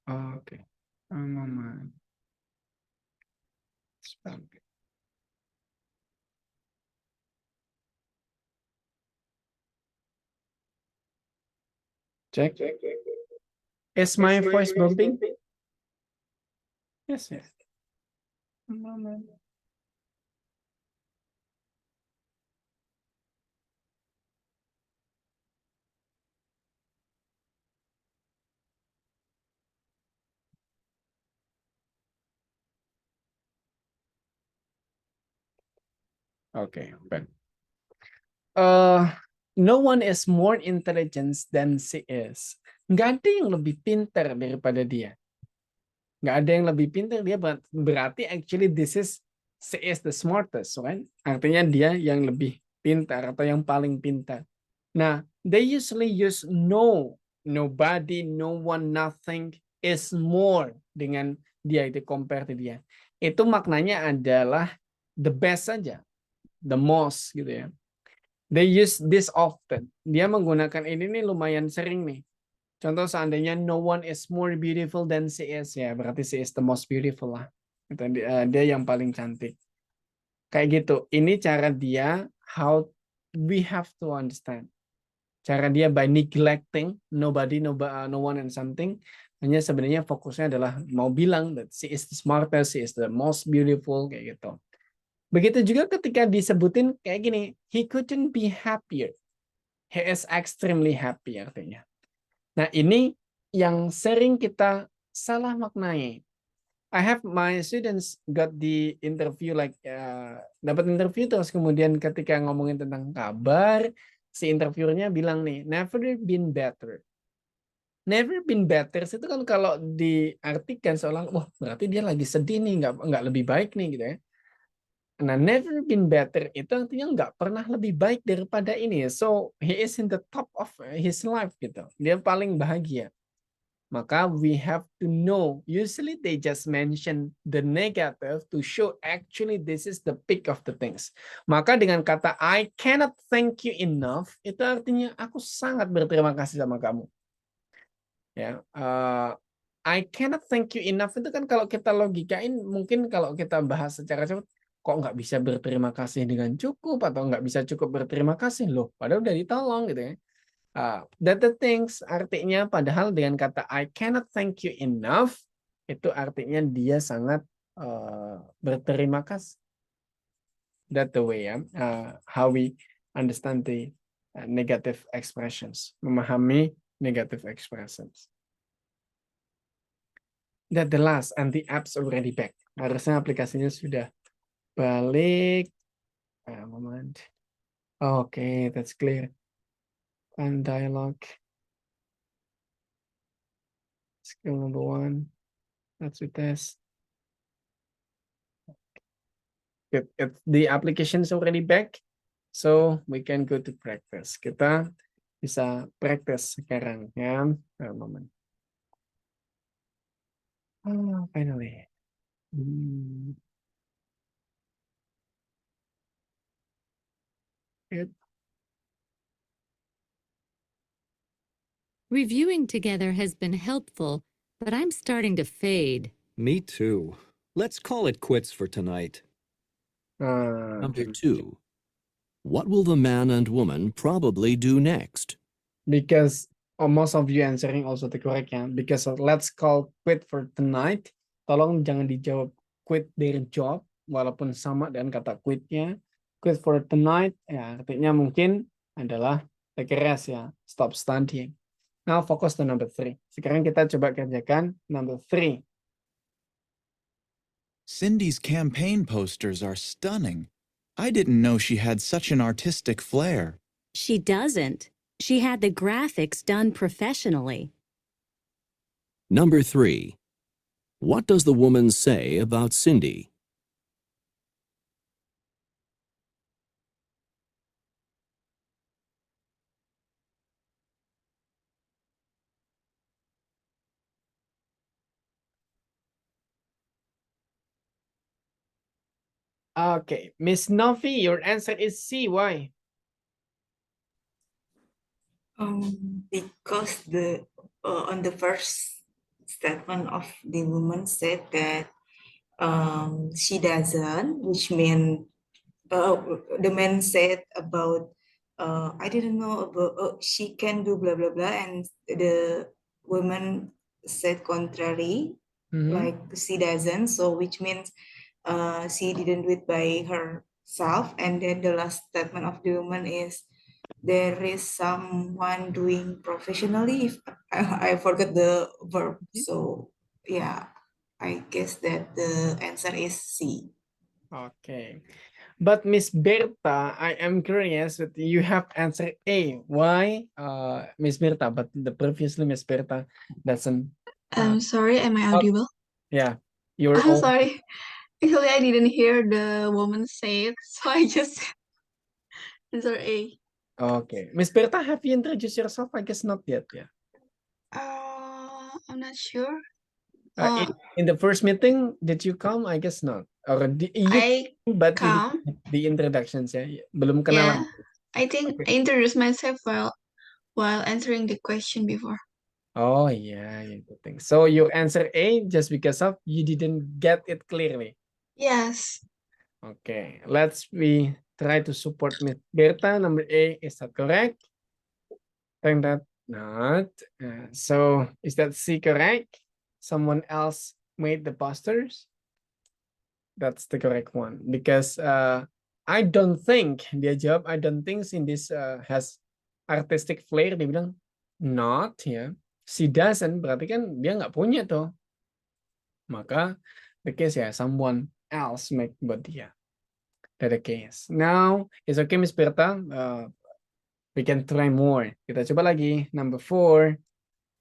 Oh, okay. Mama. Spam. Check. Is my voice bumping? Yes, yes. Mama. Okay, but no one is more intelligent than she is. Nggak ada yang lebih pintar daripada dia. Nggak ada yang lebih pintar dia, berarti actually she is the smartest, right? Artinya dia yang lebih pintar atau yang paling pintar. Nah, they usually use no, nobody, no one, nothing is more dengan dia, itu compare to dia. Itu maknanya adalah the best saja, the most gitu ya. They use this often. Dia menggunakan ini nih lumayan sering nih. Contoh seandainya no one is more beautiful than she is, ya berarti she is the most beautiful lah. Dia yang paling cantik. Kayak gitu. Ini cara dia how we have to understand. Cara dia by neglecting nobody, no one and something. Hanya sebenarnya fokusnya adalah mau bilang that she is the smartest, she is the most beautiful, kayak gitu. Begitu juga ketika disebutin kayak gini, he couldn't be happier. He is extremely happy artinya. Nah, ini yang sering kita salah maknai. I have my students got the interview dapat interview terus kemudian ketika ngomongin tentang kabar, si interviewernya bilang nih, never been better. Never been better itu kan kalau diartikan seolah wah berarti dia lagi sedih nih, nggak lebih baik nih gitu ya. Nah, never been better itu artinya nggak pernah lebih baik daripada ini. So, he is in the top of his life gitu. Dia paling bahagia. Maka we have to know. Usually they just mention the negative to show actually this is the peak of the things. Maka dengan kata I cannot thank you enough, itu artinya aku sangat berterima kasih sama kamu. Ya, I cannot thank you enough itu kan kalau kita logikain mungkin kalau kita bahas secara cepat kok nggak bisa berterima kasih dengan cukup atau nggak bisa cukup berterima kasih loh padahal udah ditolong gitu ya. That the things artinya padahal dengan kata I cannot thank you enough itu artinya dia sangat berterima kasih. That the way ya, how we understand the negative expressions, memahami negative expressions. That the last and the apps already back. Harusnya aplikasinya sudah balik. Moment. Okay, that's clear. And dialogue. Skill number 1. Let's retest. Good. The application is already back. So we can go to practice. Kita bisa practice sekarang ya. Moment. Finally. Good. Reviewing together has been helpful, but I'm starting to fade. Me too. Let's call it quits for tonight. Number 2. What will the man and woman probably do next? Because most of you answering also the correct ya. Because let's call quit for tonight. Tolong jangan dijawab quit their job walaupun sama dengan kata quitnya. Quit for tonight ya artinya mungkin adalah take a rest ya. Stop studying. Now focus to number 3. Sekarang kita coba kerjakan number 3. Cindy's campaign posters are stunning. I didn't know she had such an artistic flair. She doesn't. She had the graphics done professionally. Number 3. What does the woman say about Cindy? Okay, Miss Novi, your answer is C. Why? Because the on the first statement of the woman said that she doesn't, which mean the man said about I didn't know about she can do blah blah blah, and the woman said contrary, like she doesn't. So which means she didn't do it by herself. And then the last statement of the woman is there is someone doing professionally. If I forgot the verb, so yeah, I guess that the answer is C. Okay. But Miss Berta, I am curious that you have answered A. Why, Miss Berta? But the previously Miss Berta doesn't. I'm sorry, am I audible? Yeah, you're. I'm sorry. Actually, I didn't hear the woman say it, so I just answer A. Okay, Miss Berta, have you introduced yourself? I guess not yet. Yeah. I'm not sure. In the first meeting, did you come? I guess not. Or you I but you come. didn't the introductions ya. Belum Yeah, kenalan. I think Okay. I introduced myself while answering the question before. Oh yeah, good thing. So you answer A just because of you didn't get it clearly. Yes. Okay, let's try to support Miss Berta. Number A, is that correct? Think that not. So is that C correct? Someone else made the posters? That's the correct one because I don't think dia jawab I don't think Cindy's has artistic flair. Dia bilang not ya. She doesn't berarti kan dia nggak punya tuh. Maka the case ya someone else make buat dia. That the case. Now it's okay Miss Berta. We can try more. Kita coba lagi number 4.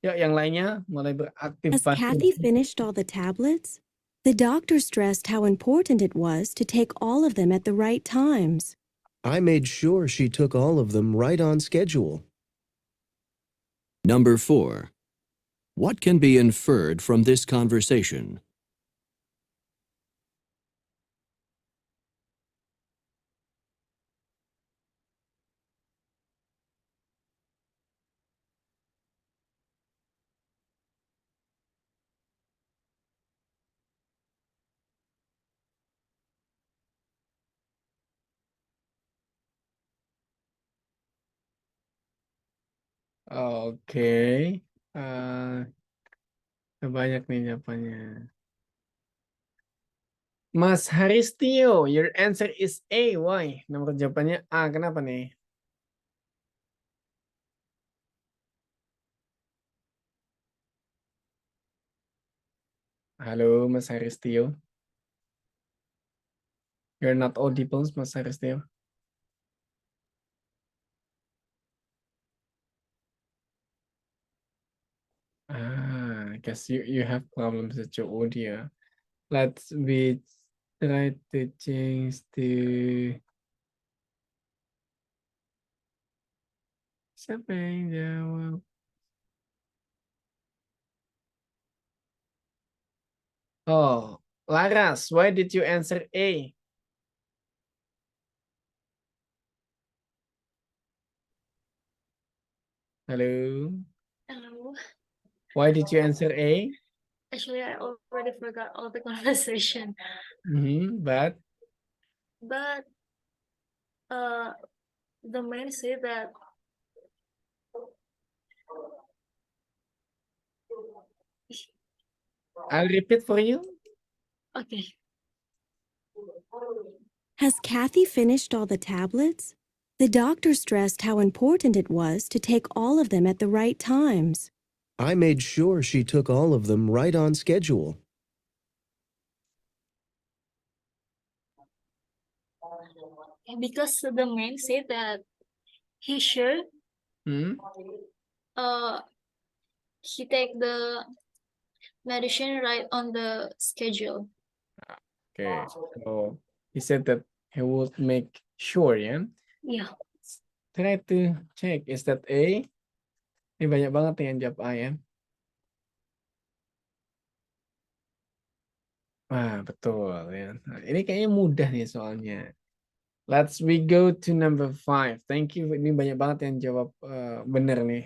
Yuk yang lainnya mulai beraktif. Has Kathy finished all the tablets? The doctor stressed how important it was to take all of them at the right times. I made sure she took all of them right on schedule. Number 4. What can be inferred from this conversation? Oke. Banyak nih jawabannya. Mas Haristio, your answer is A. Why? Nomor jawabannya A. Kenapa nih? Halo, Mas Haristio. You're not audible, Mas Haristio. I guess you have problems with your audio. Let's try to change to Siapa yang jawab? Oh, Laras, why did you answer A? Hello. Hello. Why did you answer A? Actually, I already forgot all the conversation, But but the man said that I'll repeat for you. okay. Has Kathy finished all the tablets? The doctor stressed how important it was to take all of them at the right times. I made sure she took all of them right on schedule. Because the man said that he should Hmm? uh he take the medicine right on the schedule. Okay. So he said that he would make sure, yeah. Yeah. Try to check. Is that A? Ini banyak banget yang jawab A ya. Wah, betul ya. Nah, ini kayaknya mudah nih soalnya. We go to number 5. Thank you. Ini banyak banget yang jawab benar nih.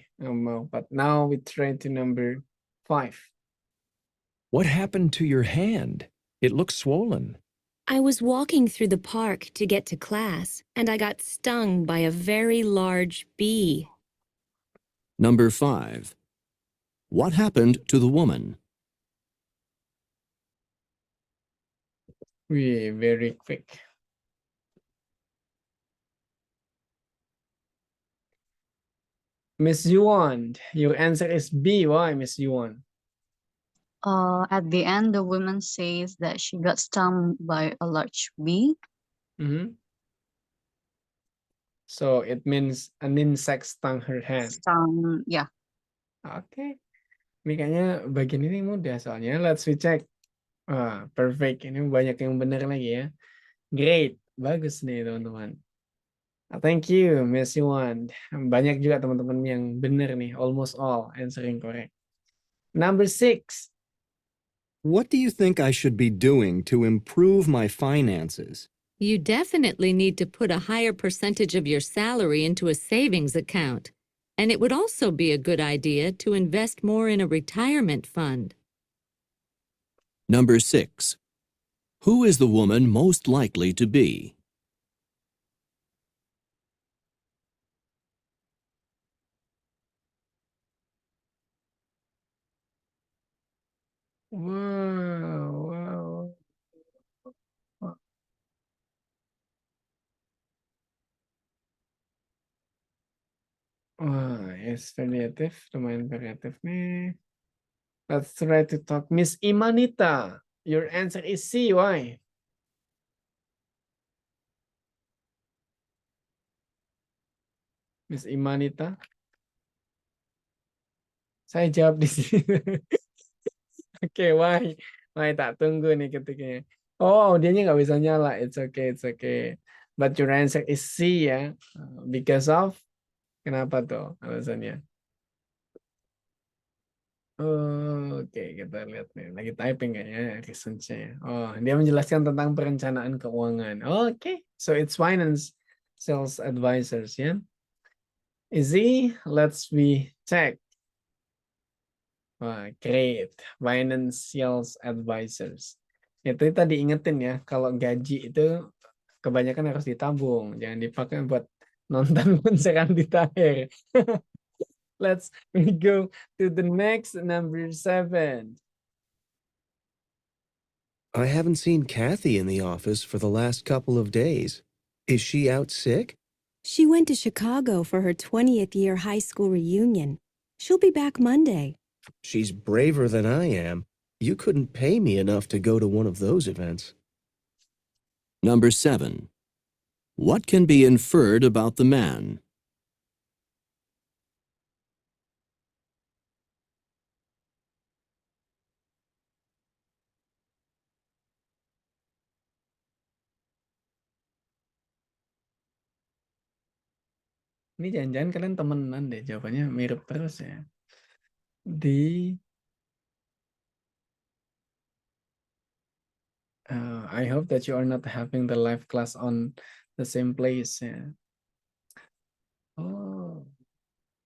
But now we try to number 5. What happened to your hand? It looks swollen. I was walking through the park to get to class, and I got stung by a very large bee. Number 5. What happened to the woman? Wih, very quick. Miss Yuan, your answer is B. Why, Miss Yuan? At the end, the woman says that she got stung by a large bee. So it means an insect stung her hand. Stung, yeah. Oke. Ini kayaknya bagian ini mudah soalnya. Let's recheck. Perfect. Ini banyak yang benar lagi ya. Great. Bagus nih teman-teman. Thank you, Miss Yuan. Banyak juga teman-teman yang benar nih. Almost all answering correct. Number 6. What do you think I should be doing to improve my finances? You definitely need to put a higher percentage of your salary into a savings account. And it would also be a good idea to invest more in a retirement fund. Number 6. Who is the woman most likely to be? Wow. Wah, yes, variatif. Lumayan variatif nih. Let's try to talk. Miss Imanita, your answer is C. Why? Miss Imanita. Saya jawab di sini. Oke, why? Why tak tunggu nih ketiknya. Oh, dianya nggak bisa nyala. It's okay, it's okay. But your answer is C ya. Because of? Kenapa tuh alasannya? Oke, kita lihat nih. Lagi typing kayaknya research-nya. Oh, dia menjelaskan tentang perencanaan keuangan. Oke, so it's finance sales advisors ya. Easy, let's we check. Wah, great. Financial advisors. Itu tadi ingetin ya, kalau gaji itu kebanyakan harus ditabung. Jangan dipakai buat nonton konser di Tahir. Let's go to the next number 7. I haven't seen Kathy in the office for the last couple of days. Is she out sick? She went to Chicago for her 20th year high school reunion. She'll be back Monday. She's braver than I am. You couldn't pay me enough to go to one of those events. Number 7. What can be inferred about the man? Ini jangan-jangan kalian temenan deh, jawabannya mirip terus ya. I hope that you are not having the live class on the same place ya. Oh,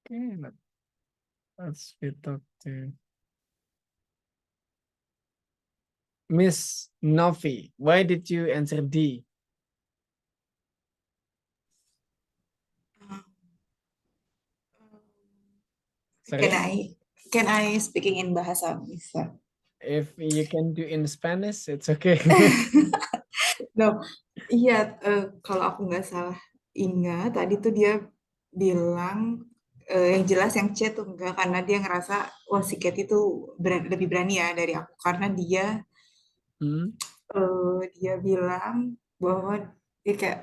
okay. Let's we talk to Miss Novi. Why did you answer D? Sorry? Can I speaking in bahasa bisa? If you can do in Spanish, it's okay. No, iya, kalau aku nggak salah ingat tadi tuh dia bilang yang jelas yang C tuh enggak, karena dia ngerasa wah si Cat itu lebih berani ya dari aku, karena dia dia bilang bahwa dia kayak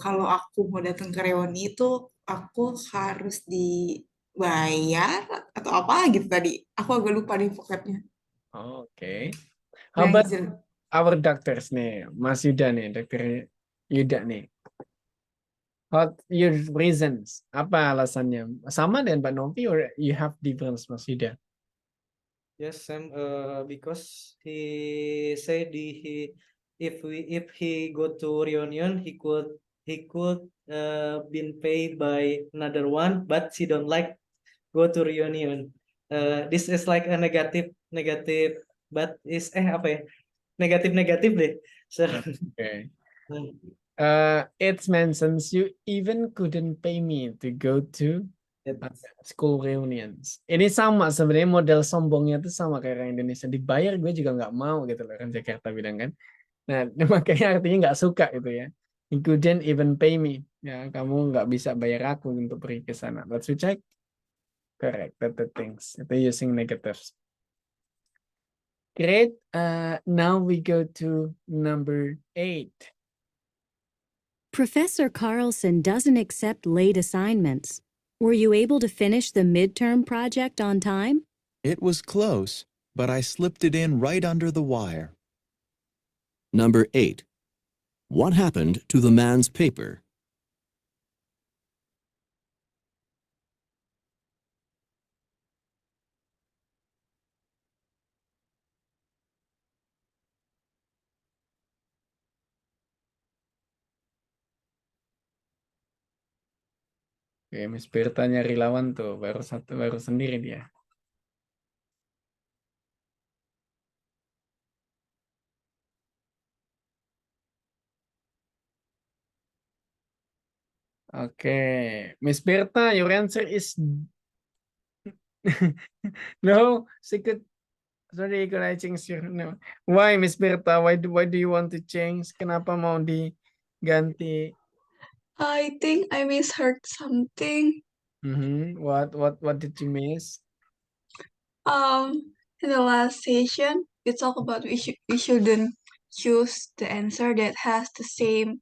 kalau aku mau datang ke reuni itu aku harus dibayar atau apa gitu tadi. Aku agak lupa nih pokoknya. Okay. How about our doctors nih, Mas Yuda nih, Dokter Yuda nih. What your reasons? Apa alasannya? Sama dengan Mbak Novi or you have difference, Mas Yuda? Yes, Sam. Because he said if he go to reunion, he could been paid by another one, but she don't like go to reunion. This is like a negative, but is apa ya? Negatif deh. So, Okay. It mentions you even couldn't pay me to go to school reunions. Ini sama sebenarnya, model sombongnya itu sama kayak orang Indonesia. Dibayar gue juga nggak mau gitu loh, kan Jakarta bilang kan. Nah, makanya artinya nggak suka gitu ya. You couldn't even pay me. Ya, kamu nggak bisa bayar aku untuk pergi ke sana. Let's check. Correct. That's the things. Itu using negatives. Great. Now we go to number 8. Professor Carlson doesn't accept late assignments. Were you able to finish the midterm project on time? It was close, but I slipped it in right under the wire. Number 8. What happened to the man's paper? Oke, Miss Berta nyari lawan tuh, baru sendiri dia. Oke, Miss Berta, your answer is no. Sorry, could I change your name? Why, Miss Berta? Why do you want to change? Kenapa mau diganti? I think I misheard something. What did you miss? In the last session, we talked about we shouldn't choose the answer that has the same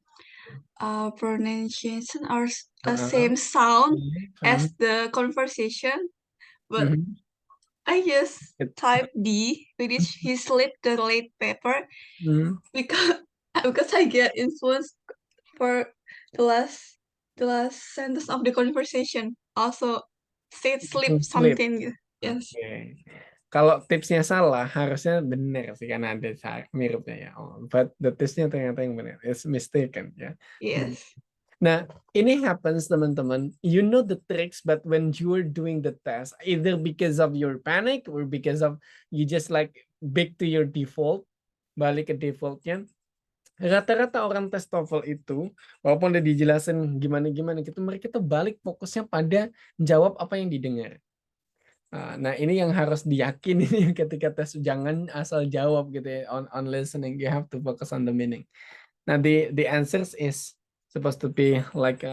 pronunciation or same sound as the conversation, but I just typed D, which he slipped the late paper because I get influenced for the last sentence of the conversation. Also, said slip something. Yes. Okay. Kalau tipsnya salah, harusnya benar sih, karena ada miripnya ya. But the tipsnya ternyata yang benar. It's mistaken ya. Yes. Nah, ini happens teman-teman. You know the tricks, but when you're doing the test, either because of your panic or because of you just like back to your default, balik ke defaultnya. Rata-rata orang tes TOEFL itu, walaupun udah dijelasin gimana-gimana gitu, mereka tuh balik fokusnya pada jawab apa yang didengar. Nah, ini yang harus diyakini ketika tes, jangan asal jawab gitu ya. On listening, you have to focus on the meaning. Nah, the answers is supposed to be like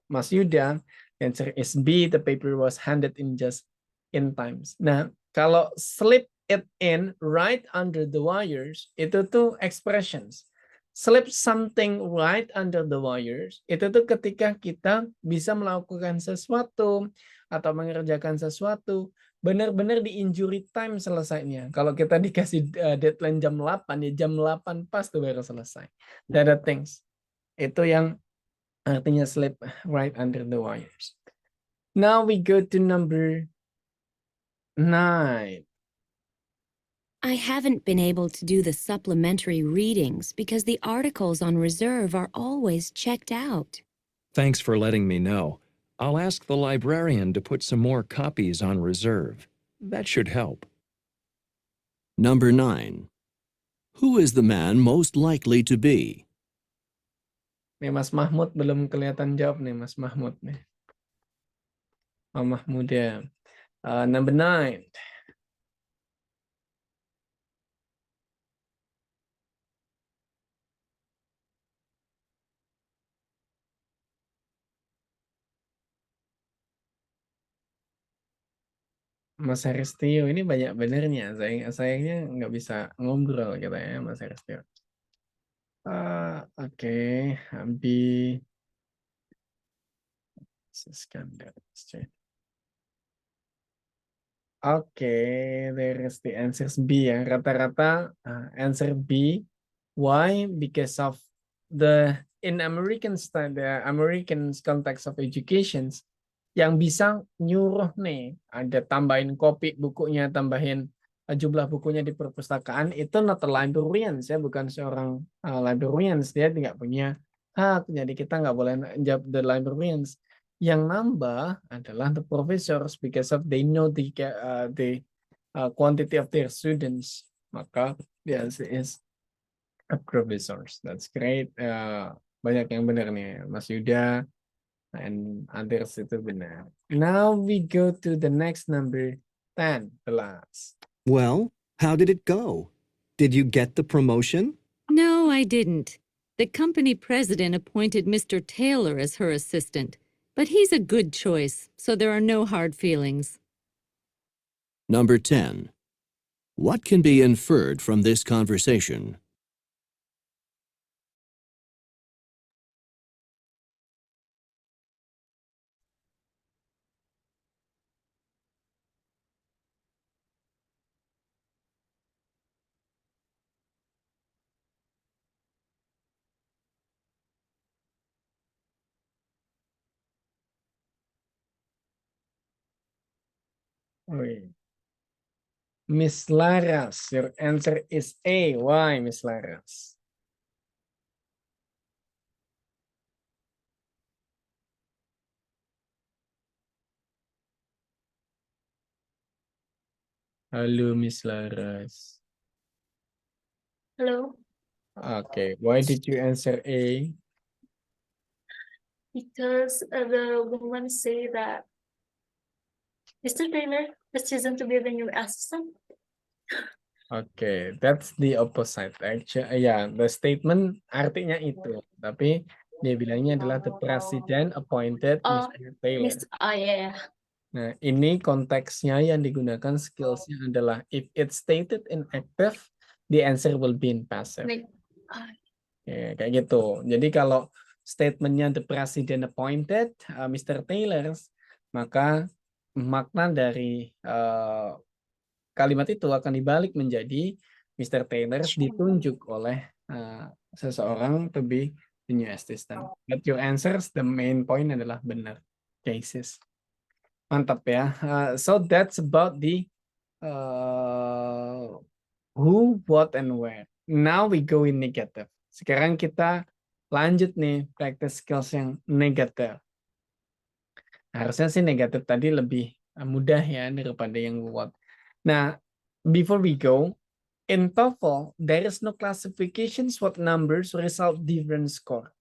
Mas Yuda, the answer is B, the paper was handed in just in times. Nah, kalau slip it in right under the wires, itu tuh expressions. Slip something right under the wires, itu tuh ketika kita bisa melakukan sesuatu atau mengerjakan sesuatu benar-benar di injury time selesainya. Kalau kita dikasih deadline jam 8, ya jam 8 pas tuh baru selesai. That are things. Itu yang Artinya slip right under the wires. Now we go to number 9. I haven't been able to do the supplementary readings because the articles on reserve are always checked out. Thanks for letting me know. I'll ask the librarian to put some more copies on reserve. That should help. Number 9. Who is the man most likely to be? Nih Mas Mahmud belum kelihatan jawab nih Mas Mahmud nih. Mamah muda. Number 9. Mas Heristio ini banyak benernya. Sayangnya nggak bisa ngobrol katanya Mas Heristio. Oke, Abi. Iskandar. Oke, there is the answers B ya. Rata-rata answer B. Why? Because of in American style, the American context of education, yang bisa nyuruh nih, ada tambahin kopi bukunya, tambahin jumlah bukunya di perpustakaan, itu not a librarian, ya, bukan seorang librarians, dia tidak punya hak, jadi kita nggak boleh jawab the librarians. Yang nambah adalah the professors because of they know the quantity of their students, maka the answer is professors. That's great. Banyak yang benar nih, Mas Yuda and others itu benar. Now we go to the next number 10, the last. Well, how did it go? Did you get the promotion? No, I didn't. The company president appointed Mr. Taylor as her assistant, but he's a good choice, so there are no hard feelings. Number 10. What can be inferred from this conversation? Miss Laras, your answer is A. Why, Miss Laras? Halo, Miss Laras. Hello. Okay, why did you answer A? Because the woman say that Mr. Taylor has chosen to be the new assistant. Okay, that's the opposite. Actually, ya, the statement artinya itu, tapi dia bilangnya adalah the president appointed Mr. Taylor. Yeah. Nah, ini konteksnya yang digunakan skillsnya adalah if it's stated in active, the answer will be in passive. Ya, kayak gitu. Jadi kalau statementnya the president appointed Mr. Taylor, maka makna dari kalimat itu akan dibalik menjadi Mr. Taylor ditunjuk oleh seseorang to be the new assistant. But your answers, the main point adalah benar. Cases. Mantap ya. So that's about the who, what, and where. Now we go in negative. Sekarang kita lanjut nih practice skills yang negatif. Harusnya sih negatif tadi lebih mudah ya daripada yang what. Nah, before we go, in TOEFL, there is no classifications what numbers result different score.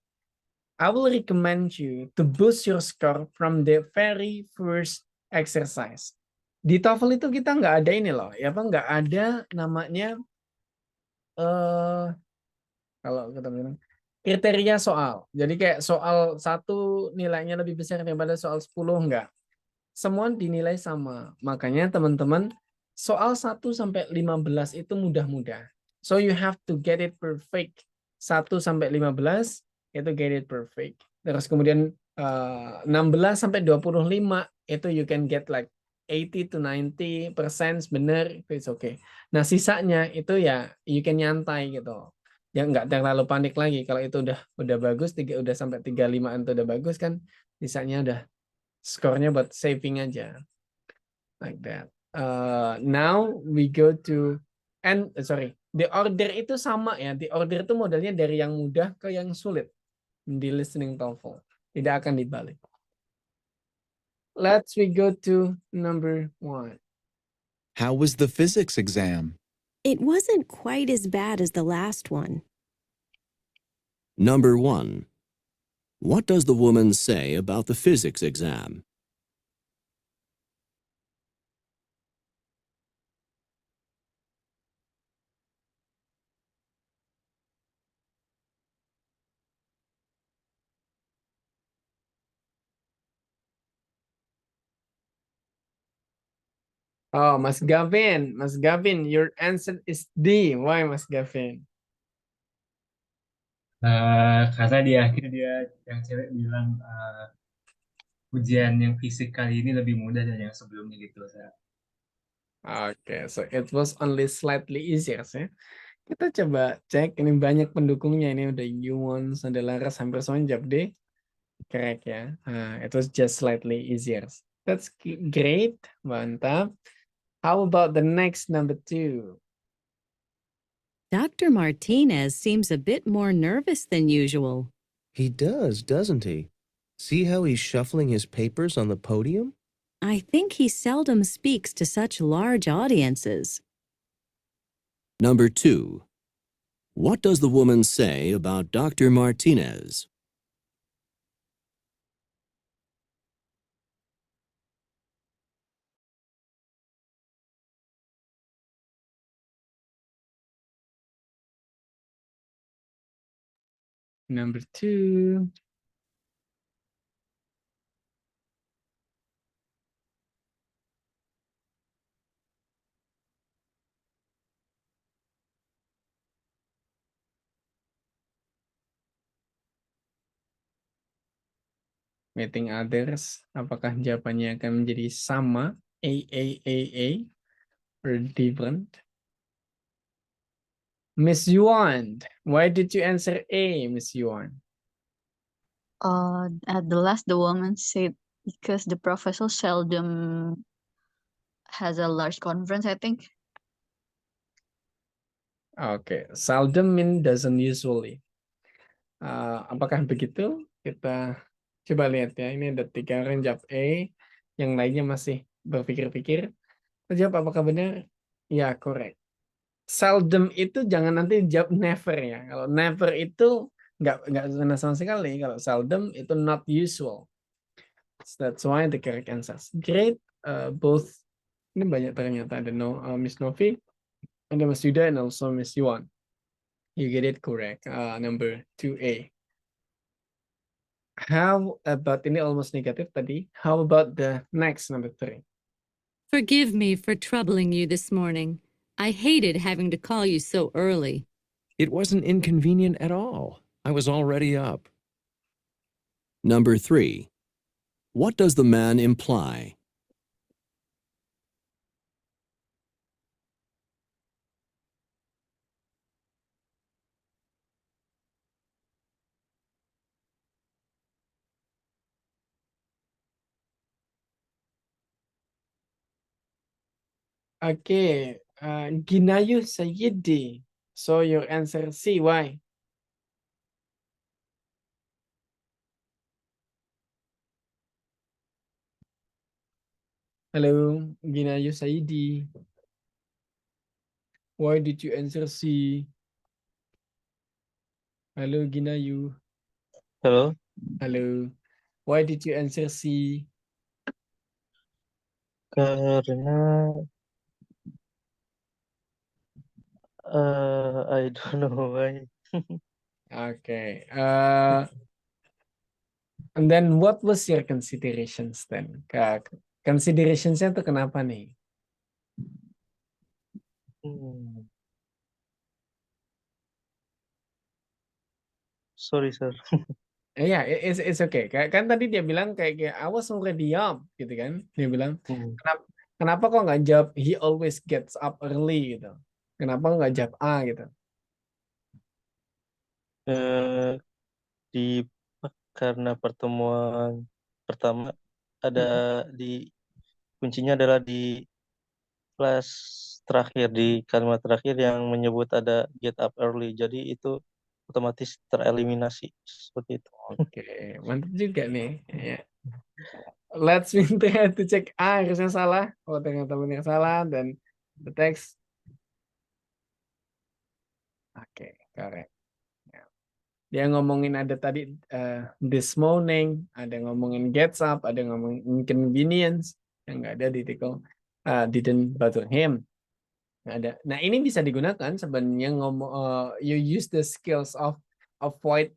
I will recommend you to boost your score from the very first exercise. Di TOEFL itu kita nggak ada ini loh, ya apa nggak ada namanya kalau kita bilang kriteria soal. Jadi kayak soal 1 nilainya lebih besar daripada soal 10 enggak. Semua dinilai sama. Makanya teman-teman soal 1 sampai 15 itu mudah-mudah. So you have to get it perfect. 1 sampai 15 itu get it perfect. Terus kemudian 16 sampai 25 itu you can get like 80 to 90% benar, itu okay. Nah, sisanya itu ya you can nyantai gitu. Ya nggak terlalu panik lagi. Kalau itu udah bagus, udah sampai 35-an itu udah bagus kan, sisanya udah skornya buat saving aja. Like that. Now we go to the order itu sama ya. The order itu modelnya dari yang mudah ke yang sulit di listening TOEFL. Tidak akan dibalik. Let's we go to number 1. How was the physics exam? It wasn't quite as bad as the last one. Number 1. What does the woman say about the physics exam? Oh, Mas Gavin. Mas Gavin, your answer is D. Why, Mas Gavin? Karena di akhir dia yang cewek bilang ujian yang fisik kali ini lebih mudah dari yang sebelumnya gitu. Okay, so it was only slightly easier ya. Kita coba cek, ini banyak pendukungnya, ini udah Yuwon, ada Laras, hampir semua jawab D. Correct ya. It was just slightly easier. That's great, mantap. How about the next number 2? Dr. Martinez seems a bit more nervous than usual. He does, doesn't he? See how he's shuffling his papers on the podium? I think he seldom speaks to such large audiences. Number 2. What does the woman say about Dr. Martinez? Number 2. Meeting others, apakah jawabannya akan menjadi sama, A, or different? Miss Yuan, why did you answer A, Miss Yuan? At the last, the woman said because the professor seldom has a large conference, I think. Okay, seldom mean doesn't usually. Apakah begitu? Kita coba lihat ya. Ini ada 3 orang jawab A, yang lainnya masih berpikir-pikir. Kita jawab apakah benar? Ya, correct. Seldom itu jangan nanti jawab never ya. Kalau never itu nggak benar sama sekali. Kalau seldom itu not usual. So that's why the correct answer. Great. Both. Ini banyak ternyata ada Miss Novi, ada Mas Yuda, and also Miss Yuan. You get it correct. Number 2A. How about ini almost negative tadi? How about the next number 3? Forgive me for troubling you this morning. I hated having to call you so early. It wasn't inconvenient at all. I was already up. Number 3. What does the man imply? Okay, Ginayu Sayyidi. So your answer C. Why? Hello, Ginayu Sayyidi. Why did you answer C? Hello, Ginayu. Hello. Hello. Why did you answer C? Karena I don't know why. Okay. And then what was your considerations then? Considerationsnya itu kenapa nih? Sorry, sir. Iya, it's okay. Kan tadi dia bilang kayak I was already up gitu kan? Dia bilang kenapa kok nggak jawab he always gets up early gitu? Kenapa nggak jawab A gitu? Eh, di karena pertemuan pertama ada di kuncinya adalah di kelas terakhir, di kalimat terakhir yang menyebut ada get up early. Jadi itu otomatis tereliminasi seperti itu. Oke, mantap juga nih. Ya. Let's minta to check. Harusnya salah. Oh, ternyata benar salah. Dan the text. Oke, correct. Ya. Dia ngomongin ada tadi this morning, ada ngomongin gets up, ada ngomongin inconvenience yang nggak ada di artikel didn't bother him. Nggak ada. Nah, ini bisa digunakan sebenarnya you use the skills of avoid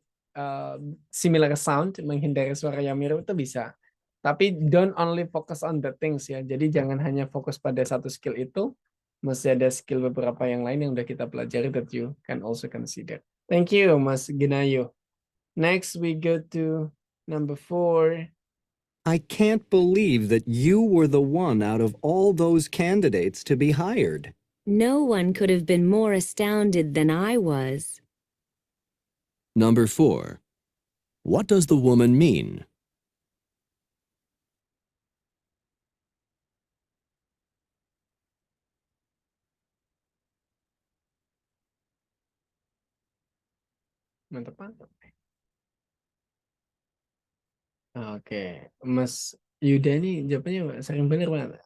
similar sound, menghindari suara yang mirip itu bisa. Tapi don't only focus on the things ya. Jadi jangan hanya fokus pada satu skill itu, masih ada skill beberapa yang lain yang udah kita pelajari that you can also consider. Thank you, Mas Ginayo. Next we go to number 4. I can't believe that you were the one out of all those candidates to be hired. No one could have been more astounded than I was. Number 4. What does the woman mean? Mantap. Oke, Mas Yuda ini jawabannya sering benar banget.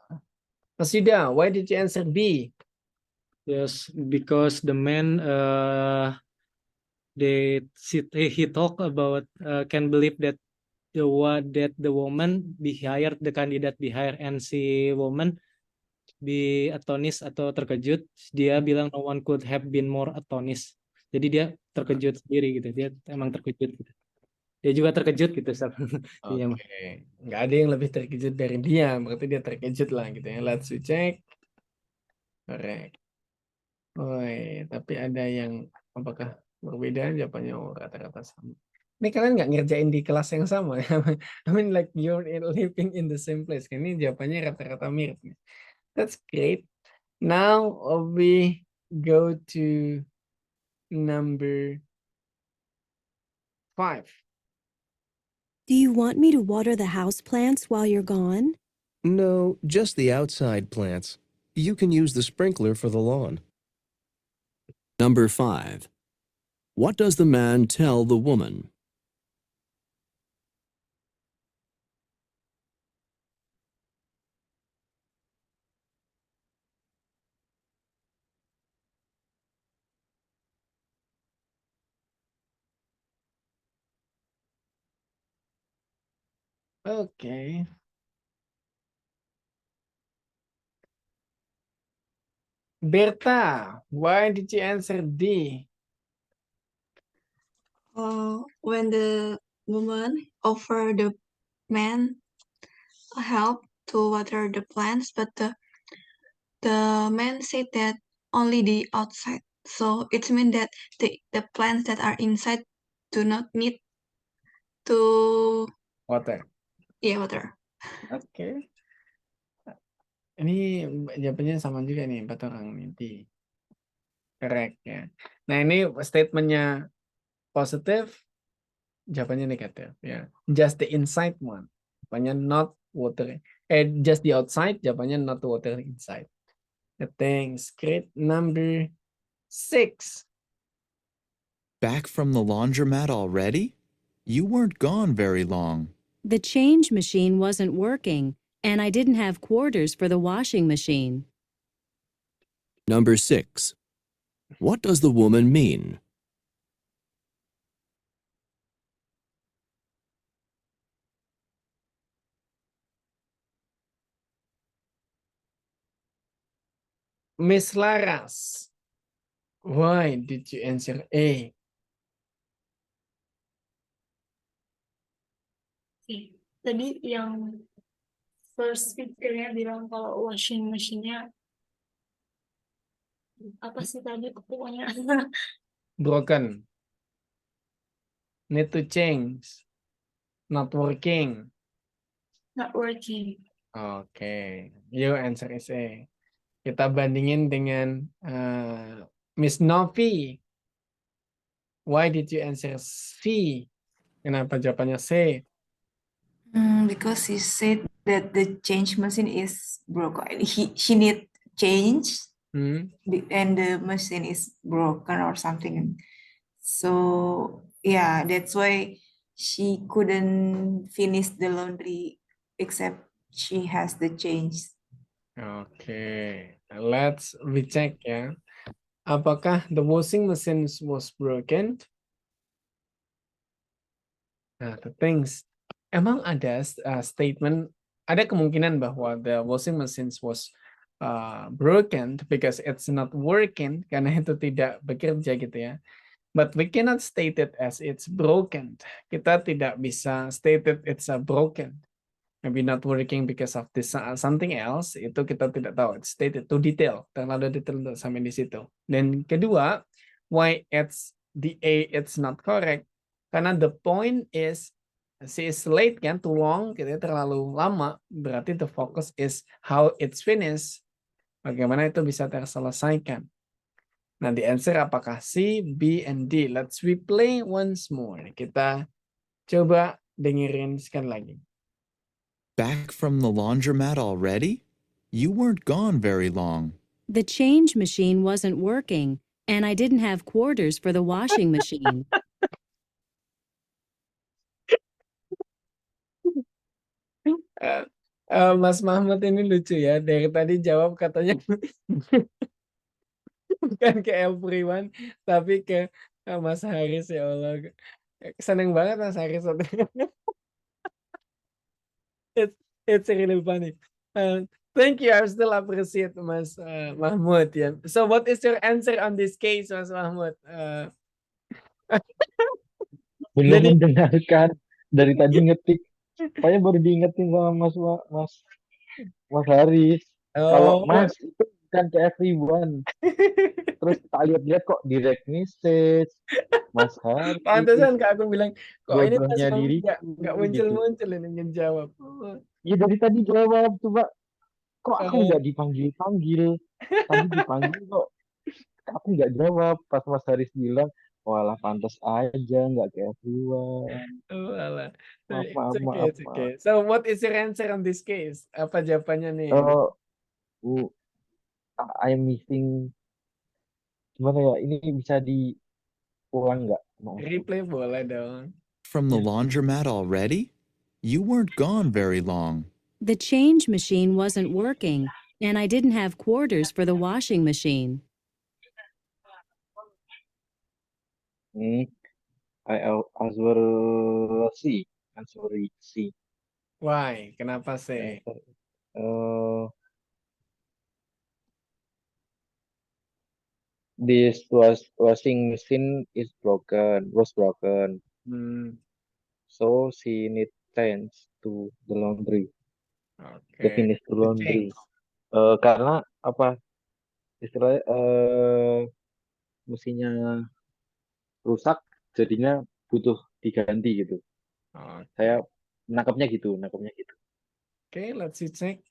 Mas Yuda, why did you answer B? Yes, because the man he talk about can believe that the woman be hired, the candidate be hired, and si woman be astonished atau terkejut. Dia bilang no one could have been more astonished. Jadi dia terkejut sendiri gitu. Dia emang terkejut gitu. Dia juga terkejut gitu. Oke, nggak ada yang lebih terkejut dari dia, berarti dia terkejut lah gitu ya. Let's check. Correct. Woi, tapi ada yang apakah berbeda jawabannya? Oh, rata-rata sama. Ini kalian nggak ngerjain di kelas yang sama ya? I mean like you're living in the same place. Ini jawabannya rata-rata mirip. That's great. Now we go to number 5. Do you want me to water the houseplants while you're gone? No, just the outside plants. You can use the sprinkler for the lawn. Number 5. What does the man tell the woman? Okay. Berta, why did you answer D? When the woman offered the man help to water the plants, but the man said that only the outside. So it means that the plants that are inside do not need to Water. water. Oke. Ini jawabannya sama juga nih, 4 orang nih. Correct ya. Nah ini statementnya positif, jawabannya negatif ya. Just the inside one, jawabannya not water. Just the outside, jawabannya not water inside. Thanks. Great. Number 6. Back from the laundromat already? You weren't gone very long. The change machine wasn't working, and I didn't have quarters for the washing machine. Number 6. What does the woman mean? Miss Laras, why did you answer A? Tadi yang first speaker-nya bilang kalau washing machine-nya apa sih tadi pokoknya Broken. Need to change. Not working. not working. Oke, your answer is A. Kita bandingin dengan Miss Novi. Why did you answer C? Kenapa jawabannya C? Because he said that the change machine is broken. She need change and the machine is broken or something. So yeah, that's why she couldn't finish the laundry except she has the change. Okay, let's recheck ya. Apakah the washing machine was broken? Nah, the things. Emang ada statement, ada kemungkinan bahwa the washing machine was broken because it's not working, karena itu tidak bekerja gitu ya. But we cannot state it as it's broken. Kita tidak bisa state it it's broken. Maybe not working because of this something else. Itu kita tidak tahu. It's stated too detail. Terlalu detail untuk sampai di situ. Dan kedua, why it's the A it's not correct. Karena the point is she is late kan, too long, gitu ya, terlalu lama. Berarti the focus is how it's finished. Bagaimana itu bisa terselesaikan. Nah, the answer apakah C, B, and D? Let's replay once more. Kita coba dengerin sekali lagi. Back from the laundromat already? You weren't gone very long. The change machine wasn't working, and I didn't have quarters for the washing machine. Mas Mahmud ini lucu ya. Dari tadi jawab katanya bukan ke everyone, tapi ke Mas Haris, ya Allah. Seneng banget Mas Haris. It's really funny. Thank you. I still appreciate Mas Mahmud ya. So what is your answer on this case, Mas Mahmud? Belum Jadi mendengarkan dari tadi ngetik. Pokoknya baru diingetin sama Mas Haris. Kalau Oh. Mas itu bukan ke everyone. Terus tak lihat-lihat kok direct message. Mas Haris. Pantesan Kak aku bilang, kok ini Mas Jawabannya Mahmud diriku nggak gitu. muncul-muncul ini ngejawab. Ya dari tadi jawab coba. Kok aku Oh. nggak dipanggil-panggil? Tadi dipanggil kok aku nggak jawab. Pas Mas Haris bilang, walah pantas aja nggak ke everyone. Oh, alah. Maaf, It's maaf, okay, maaf, it's maaf. okay. So what is your answer on this case? Apa jawabannya nih? I'm missing. Gimana ya? Ini bisa diulang nggak? Maaf. Replay boleh dong. From the laundromat already? You weren't gone very long. The change machine wasn't working, and I didn't have quarters for the washing machine. I answer C. Answer C. Why? Kenapa sih? This washing machine was broken. So she need change to the laundry. The Okay. finish the laundry. Change. Karena apa? Istilahnya mesinnya rusak, jadinya butuh diganti gitu. Saya nangkapnya gitu. Okay, let's see check.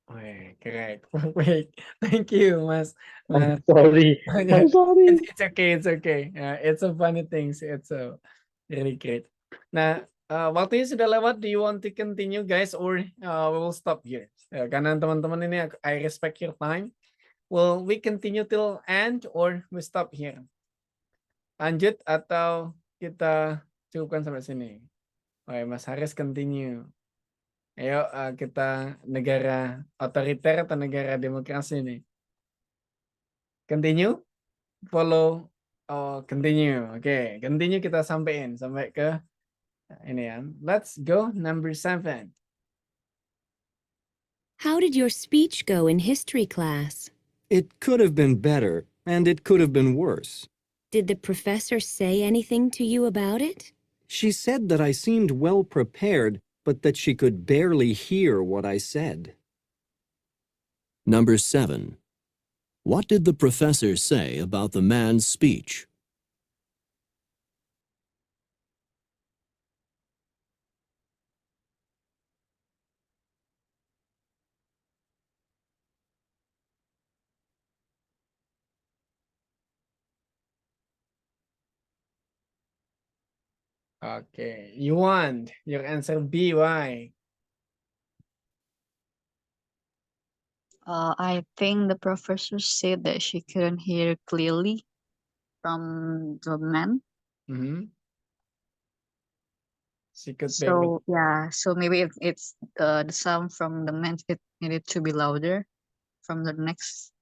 Oh, correct. Wait, thank you, Mas. I'm sorry. I'm sorry. It's okay. It's okay. It's a funny things. It's a really great. Nah, waktunya sudah lewat. Do you want to continue, guys, or we will stop here? Karena teman-teman ini, I respect your time. Will we continue till end or we stop here? Lanjut atau kita cukupkan sampai sini? Oke, Mas Haris continue. Ayo kita negara otoriter atau negara demokrasi nih? Continue? Follow? Oh, continue. Oke, continue kita sampai ke ini ya. Let's go number 7. How did your speech go in history class? It could have been better, and it could have been worse. Did the professor say anything to you about it? She said that I seemed well prepared, but that she could barely hear what I said. Number 7. What did the professor say about the man's speech? Okay, you want your answer B. Why? I think the professor said that she couldn't hear clearly from the man. Mm-hmm. She could barely. So yeah, so maybe if it's the sound from the man, it needed to be louder from the next.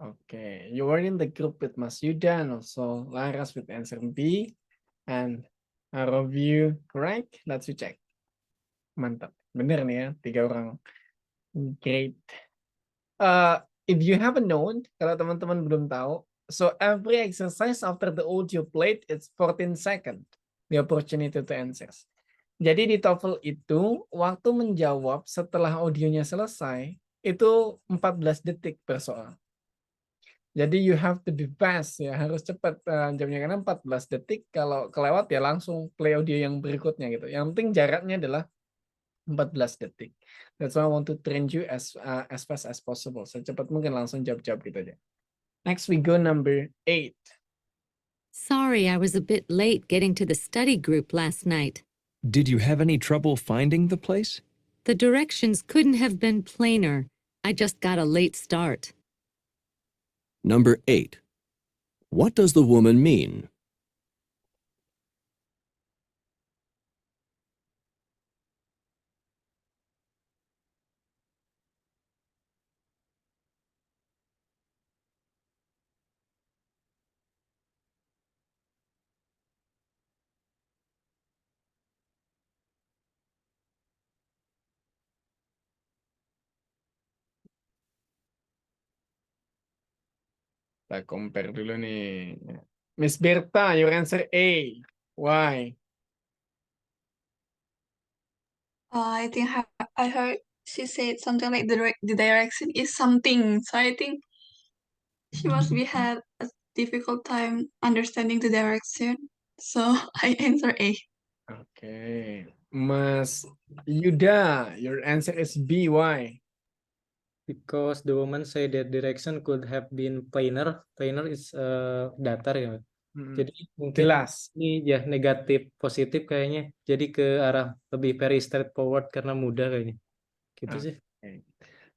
Okay, you were in the group with Mas Yuda and also Laras with answer B, and out of you correct. Let's check. Mantap, bener nih ya, 3 orang. Great. If you haven't known, kalau teman-teman belum tahu, so every exercise after the audio played, it's 14 seconds. The opportunity to answer. Jadi di TOEFL itu, waktu menjawab setelah audionya selesai, itu 14 detik per soal. Jadi you have to be fast ya, harus cepat jawabnya karena 14 detik, kalau kelewat ya langsung play audio yang berikutnya gitu. Yang penting jaraknya adalah 14 detik. That's why I want to train you as fast as possible. Secepat mungkin langsung jawab-jawab gitu aja. Next we go number 8. Sorry, I was a bit late getting to the study group last night. Did you have any trouble finding the place? The directions couldn't have been plainer. I just got a late start. Number 8. What does the woman mean? Kita compare dulu nih. Miss Berta, your answer A. Why? I think I heard she said something like the direction is something. So I think she must be had a difficult time understanding the direction. So I answer A. Okay. Mas Yuda, your answer is B. Why? Because the woman say that direction could have been plainer. Plainer is datar ya. Jadi mungkin Jelas. ini ya negatif positif kayaknya. Jadi ke arah lebih very straightforward karena mudah kayaknya. Gitu sih. Okay.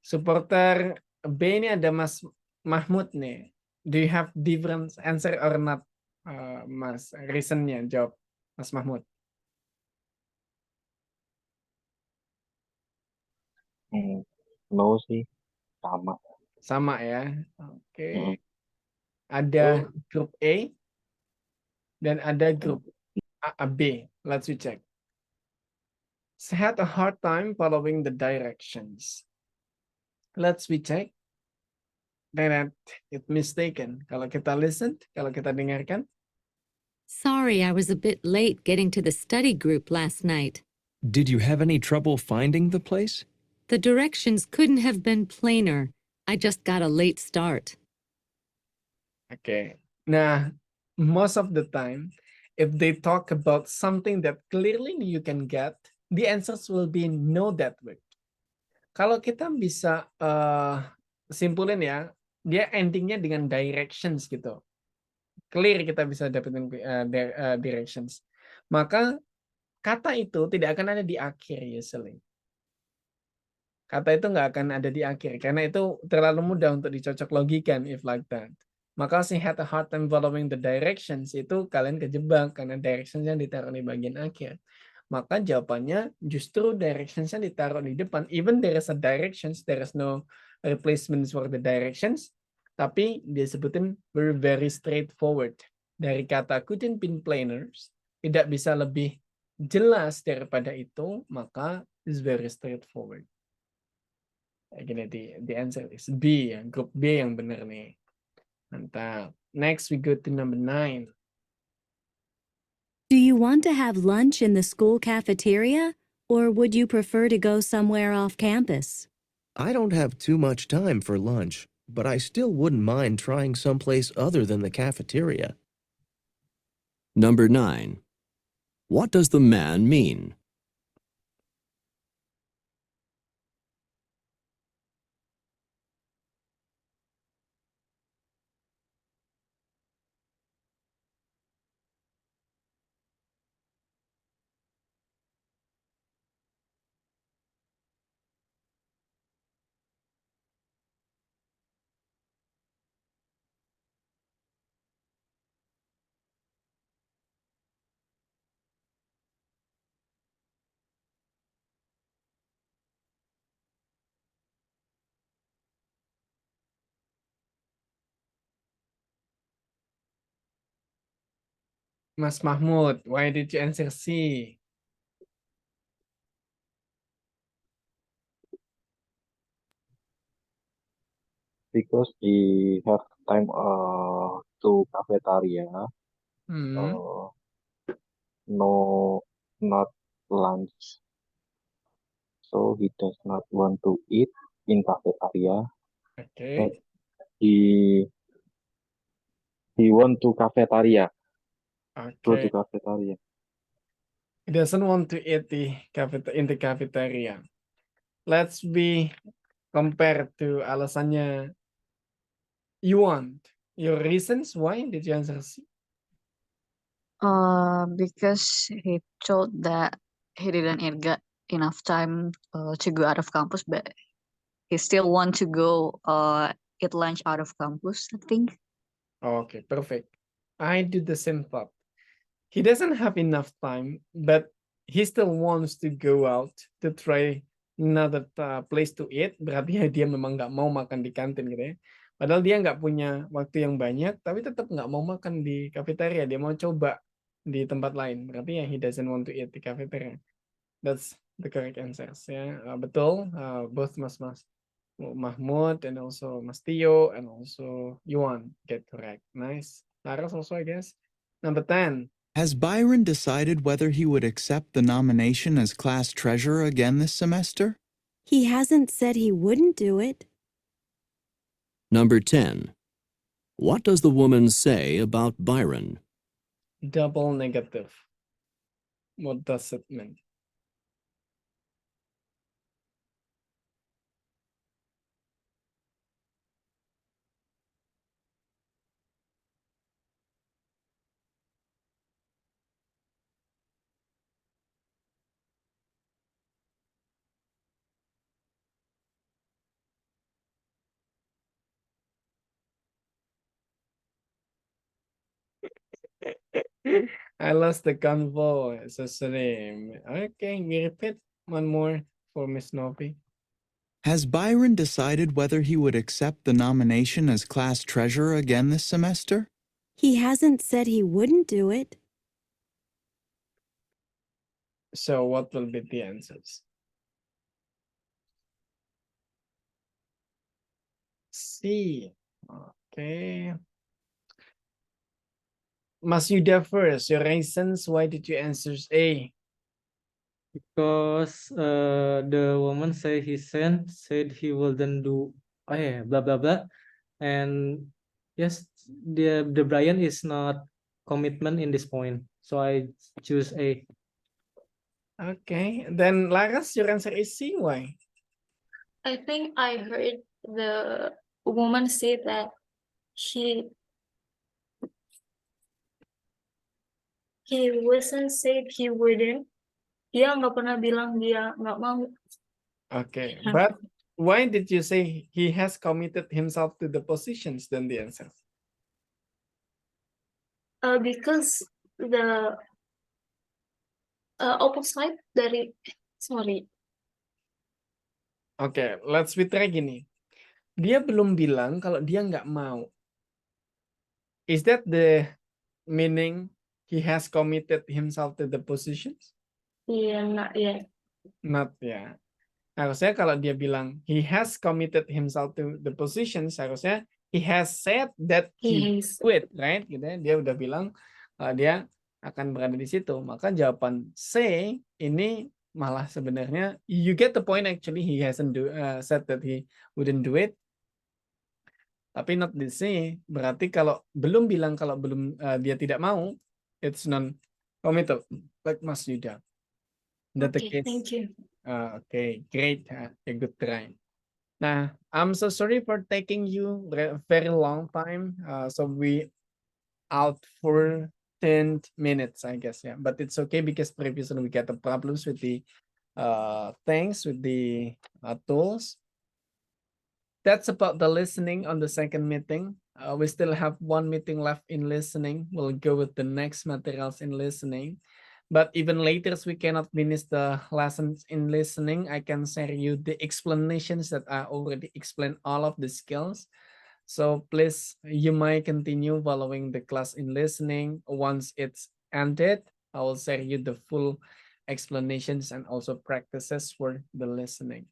Supporter B ini ada Mas Mahmud nih. Do you have different answer or not? Mas, reasonnya jawab Mas Mahmud. No sih, sama. Sama ya. Oke. Ada grup A dan ada grup B. Let's check. Had a hard time following the directions. Let's check. That it mistaken. Kalau kita listen, kalau kita dengarkan. Sorry, I was a bit late getting to the study group last night. Did you have any trouble finding the place? The directions couldn't have been plainer. I just got a late start. Okay. Nah, most of the time, if they talk about something that clearly you can get, the answers will be no that way. Kalau kita bisa simpulin ya, dia endingnya dengan directions gitu. Clear kita bisa dapetin directions. Maka kata itu tidak akan ada di akhir usually. Kata itu nggak akan ada di akhir karena itu terlalu mudah untuk dicocok logikan if like that. Maka she had a hard time following the directions, itu kalian kejebak karena directions yang ditaruh di bagian akhir. Maka jawabannya justru directions yang ditaruh di depan. Even there is a directions, there is no replacements for the directions. Tapi dia sebutin very straightforward. Dari kata couldn't be plainers, tidak bisa lebih jelas daripada itu, maka is very straightforward. Gini, the answer is B ya, grup B yang benar nih. Mantap. Next we go to number 9. Do you want to have lunch in the school cafeteria, or would you prefer to go somewhere off campus? I don't have too much time for lunch, but I still wouldn't mind trying someplace other than the cafeteria. Number 9. What does the man mean? Mas Mahmud, why did you answer C? Because he have time to cafeteria. No, not lunch. So he does not want to eat in cafeteria. Okay. But he want to cafeteria. Go to Okay. cafeteria. He doesn't want to eat in the cafeteria. Let's be compared to alasannya you want. Your reasons why did you answer C? Because he told that he didn't get enough time to go out of campus, but he still want to go eat lunch out of campus, I think. Okay, perfect. I do the same thought. He doesn't have enough time, but he still wants to go out to try another place to eat. Berarti ya dia memang nggak mau makan di kantin gitu ya. Padahal dia nggak punya waktu yang banyak, tapi tetap nggak mau makan di cafeteria. Dia mau coba di tempat lain. Berarti ya he doesn't want to eat di cafeteria. That's the correct answers ya. Betul, both Mas Mahmud and also Mas Tio and also Yuan get correct. Nice. Laras also, I guess. Number 10. Has Byron decided whether he would accept the nomination as class treasurer again this semester? He hasn't said he wouldn't do it. Number 10. What does the woman say about Byron? Double negative. What does it mean? I lost the convo. It's a same. Okay, we repeat one more for Miss Novi. Has Byron decided whether he would accept the nomination as class treasurer again this semester? He hasn't said he wouldn't do it. So what will be the answers? C. Okay. Mas Yuda first, your reasons why did you answer A? Because the woman said he wouldn't do blah blah blah, and yes, the Brian is not commitment in this point, so I choose A. Okay, then Laras, your answer is C. Why? I think I heard the woman say that he wasn't said he wouldn't. Dia nggak pernah bilang dia nggak mau. Okay, but why did you say he has committed himself to the positions? Then the answer. Because the opposite dari sorry. Okay, let's retry gini. Dia belum bilang kalau dia nggak mau. Is that the meaning he has committed himself to the positions? Yeah, not yet. Not ya. Harusnya kalau dia bilang he has committed himself to the positions, harusnya he has said that he would, right? Gitu ya. Dia udah bilang dia akan berada di situ. Maka jawaban C ini malah sebenarnya you get the point actually he hasn't said that he wouldn't do it. Tapi not the C. Berarti kalau belum bilang kalau belum dia tidak mau, it's non-committal. Like Mas Yuda. That the Okay, case. thank you. Okay, great. A good try. Nah, I'm so sorry for taking you a very long time. So we out for 10 minutes, I guess. Yeah, but it's okay because previously we got the problems with the things with the tools. That's about the listening on the second meeting. We still have one meeting left in listening. We'll go with the next materials in listening. But even later, as we cannot finish the lessons in listening, I can share you the explanations that I already explained all of the skills. So please, you might continue following the class in listening once it's ended, I will share you the full explanations and also practices for the listening.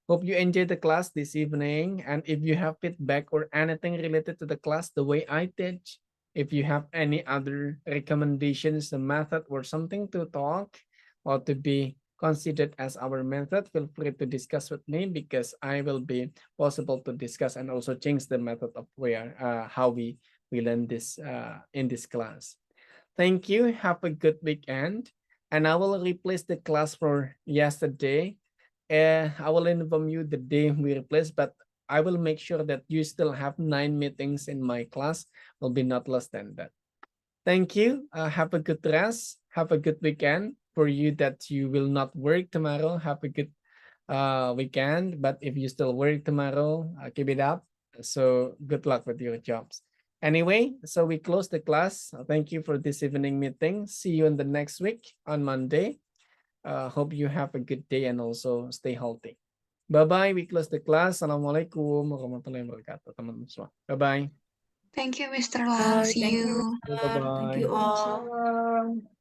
Hope you enjoyed the class this evening. And if you have feedback or anything related to the class, the way I teach, if you have any other recommendations, the method or something to talk or to be considered as our method, feel free to discuss with me, because I will be possible to discuss and also change the method of how we learn this in this class. Thank you. Have a good weekend. And I will replace the class for yesterday. I will inform you the day we replace, but I will make sure that you still have 9 meetings in my class. Will be not less than that. Thank you. Have a good rest. Have a good weekend. For you that you will not work tomorrow, have a good weekend. But if you still work tomorrow, keep it up. So good luck with your jobs. Anyway, so we close the class. Thank you for this evening meeting. See you in the next week on Monday. Hope you have a good day and also stay healthy. Bye-bye. We close the class. Assalamualaikum warahmatullahi wabarakatuh, teman-teman semua. Bye-bye. Thank you, Mr. Lau. See Thank you. you. Bye-bye. Thank you all.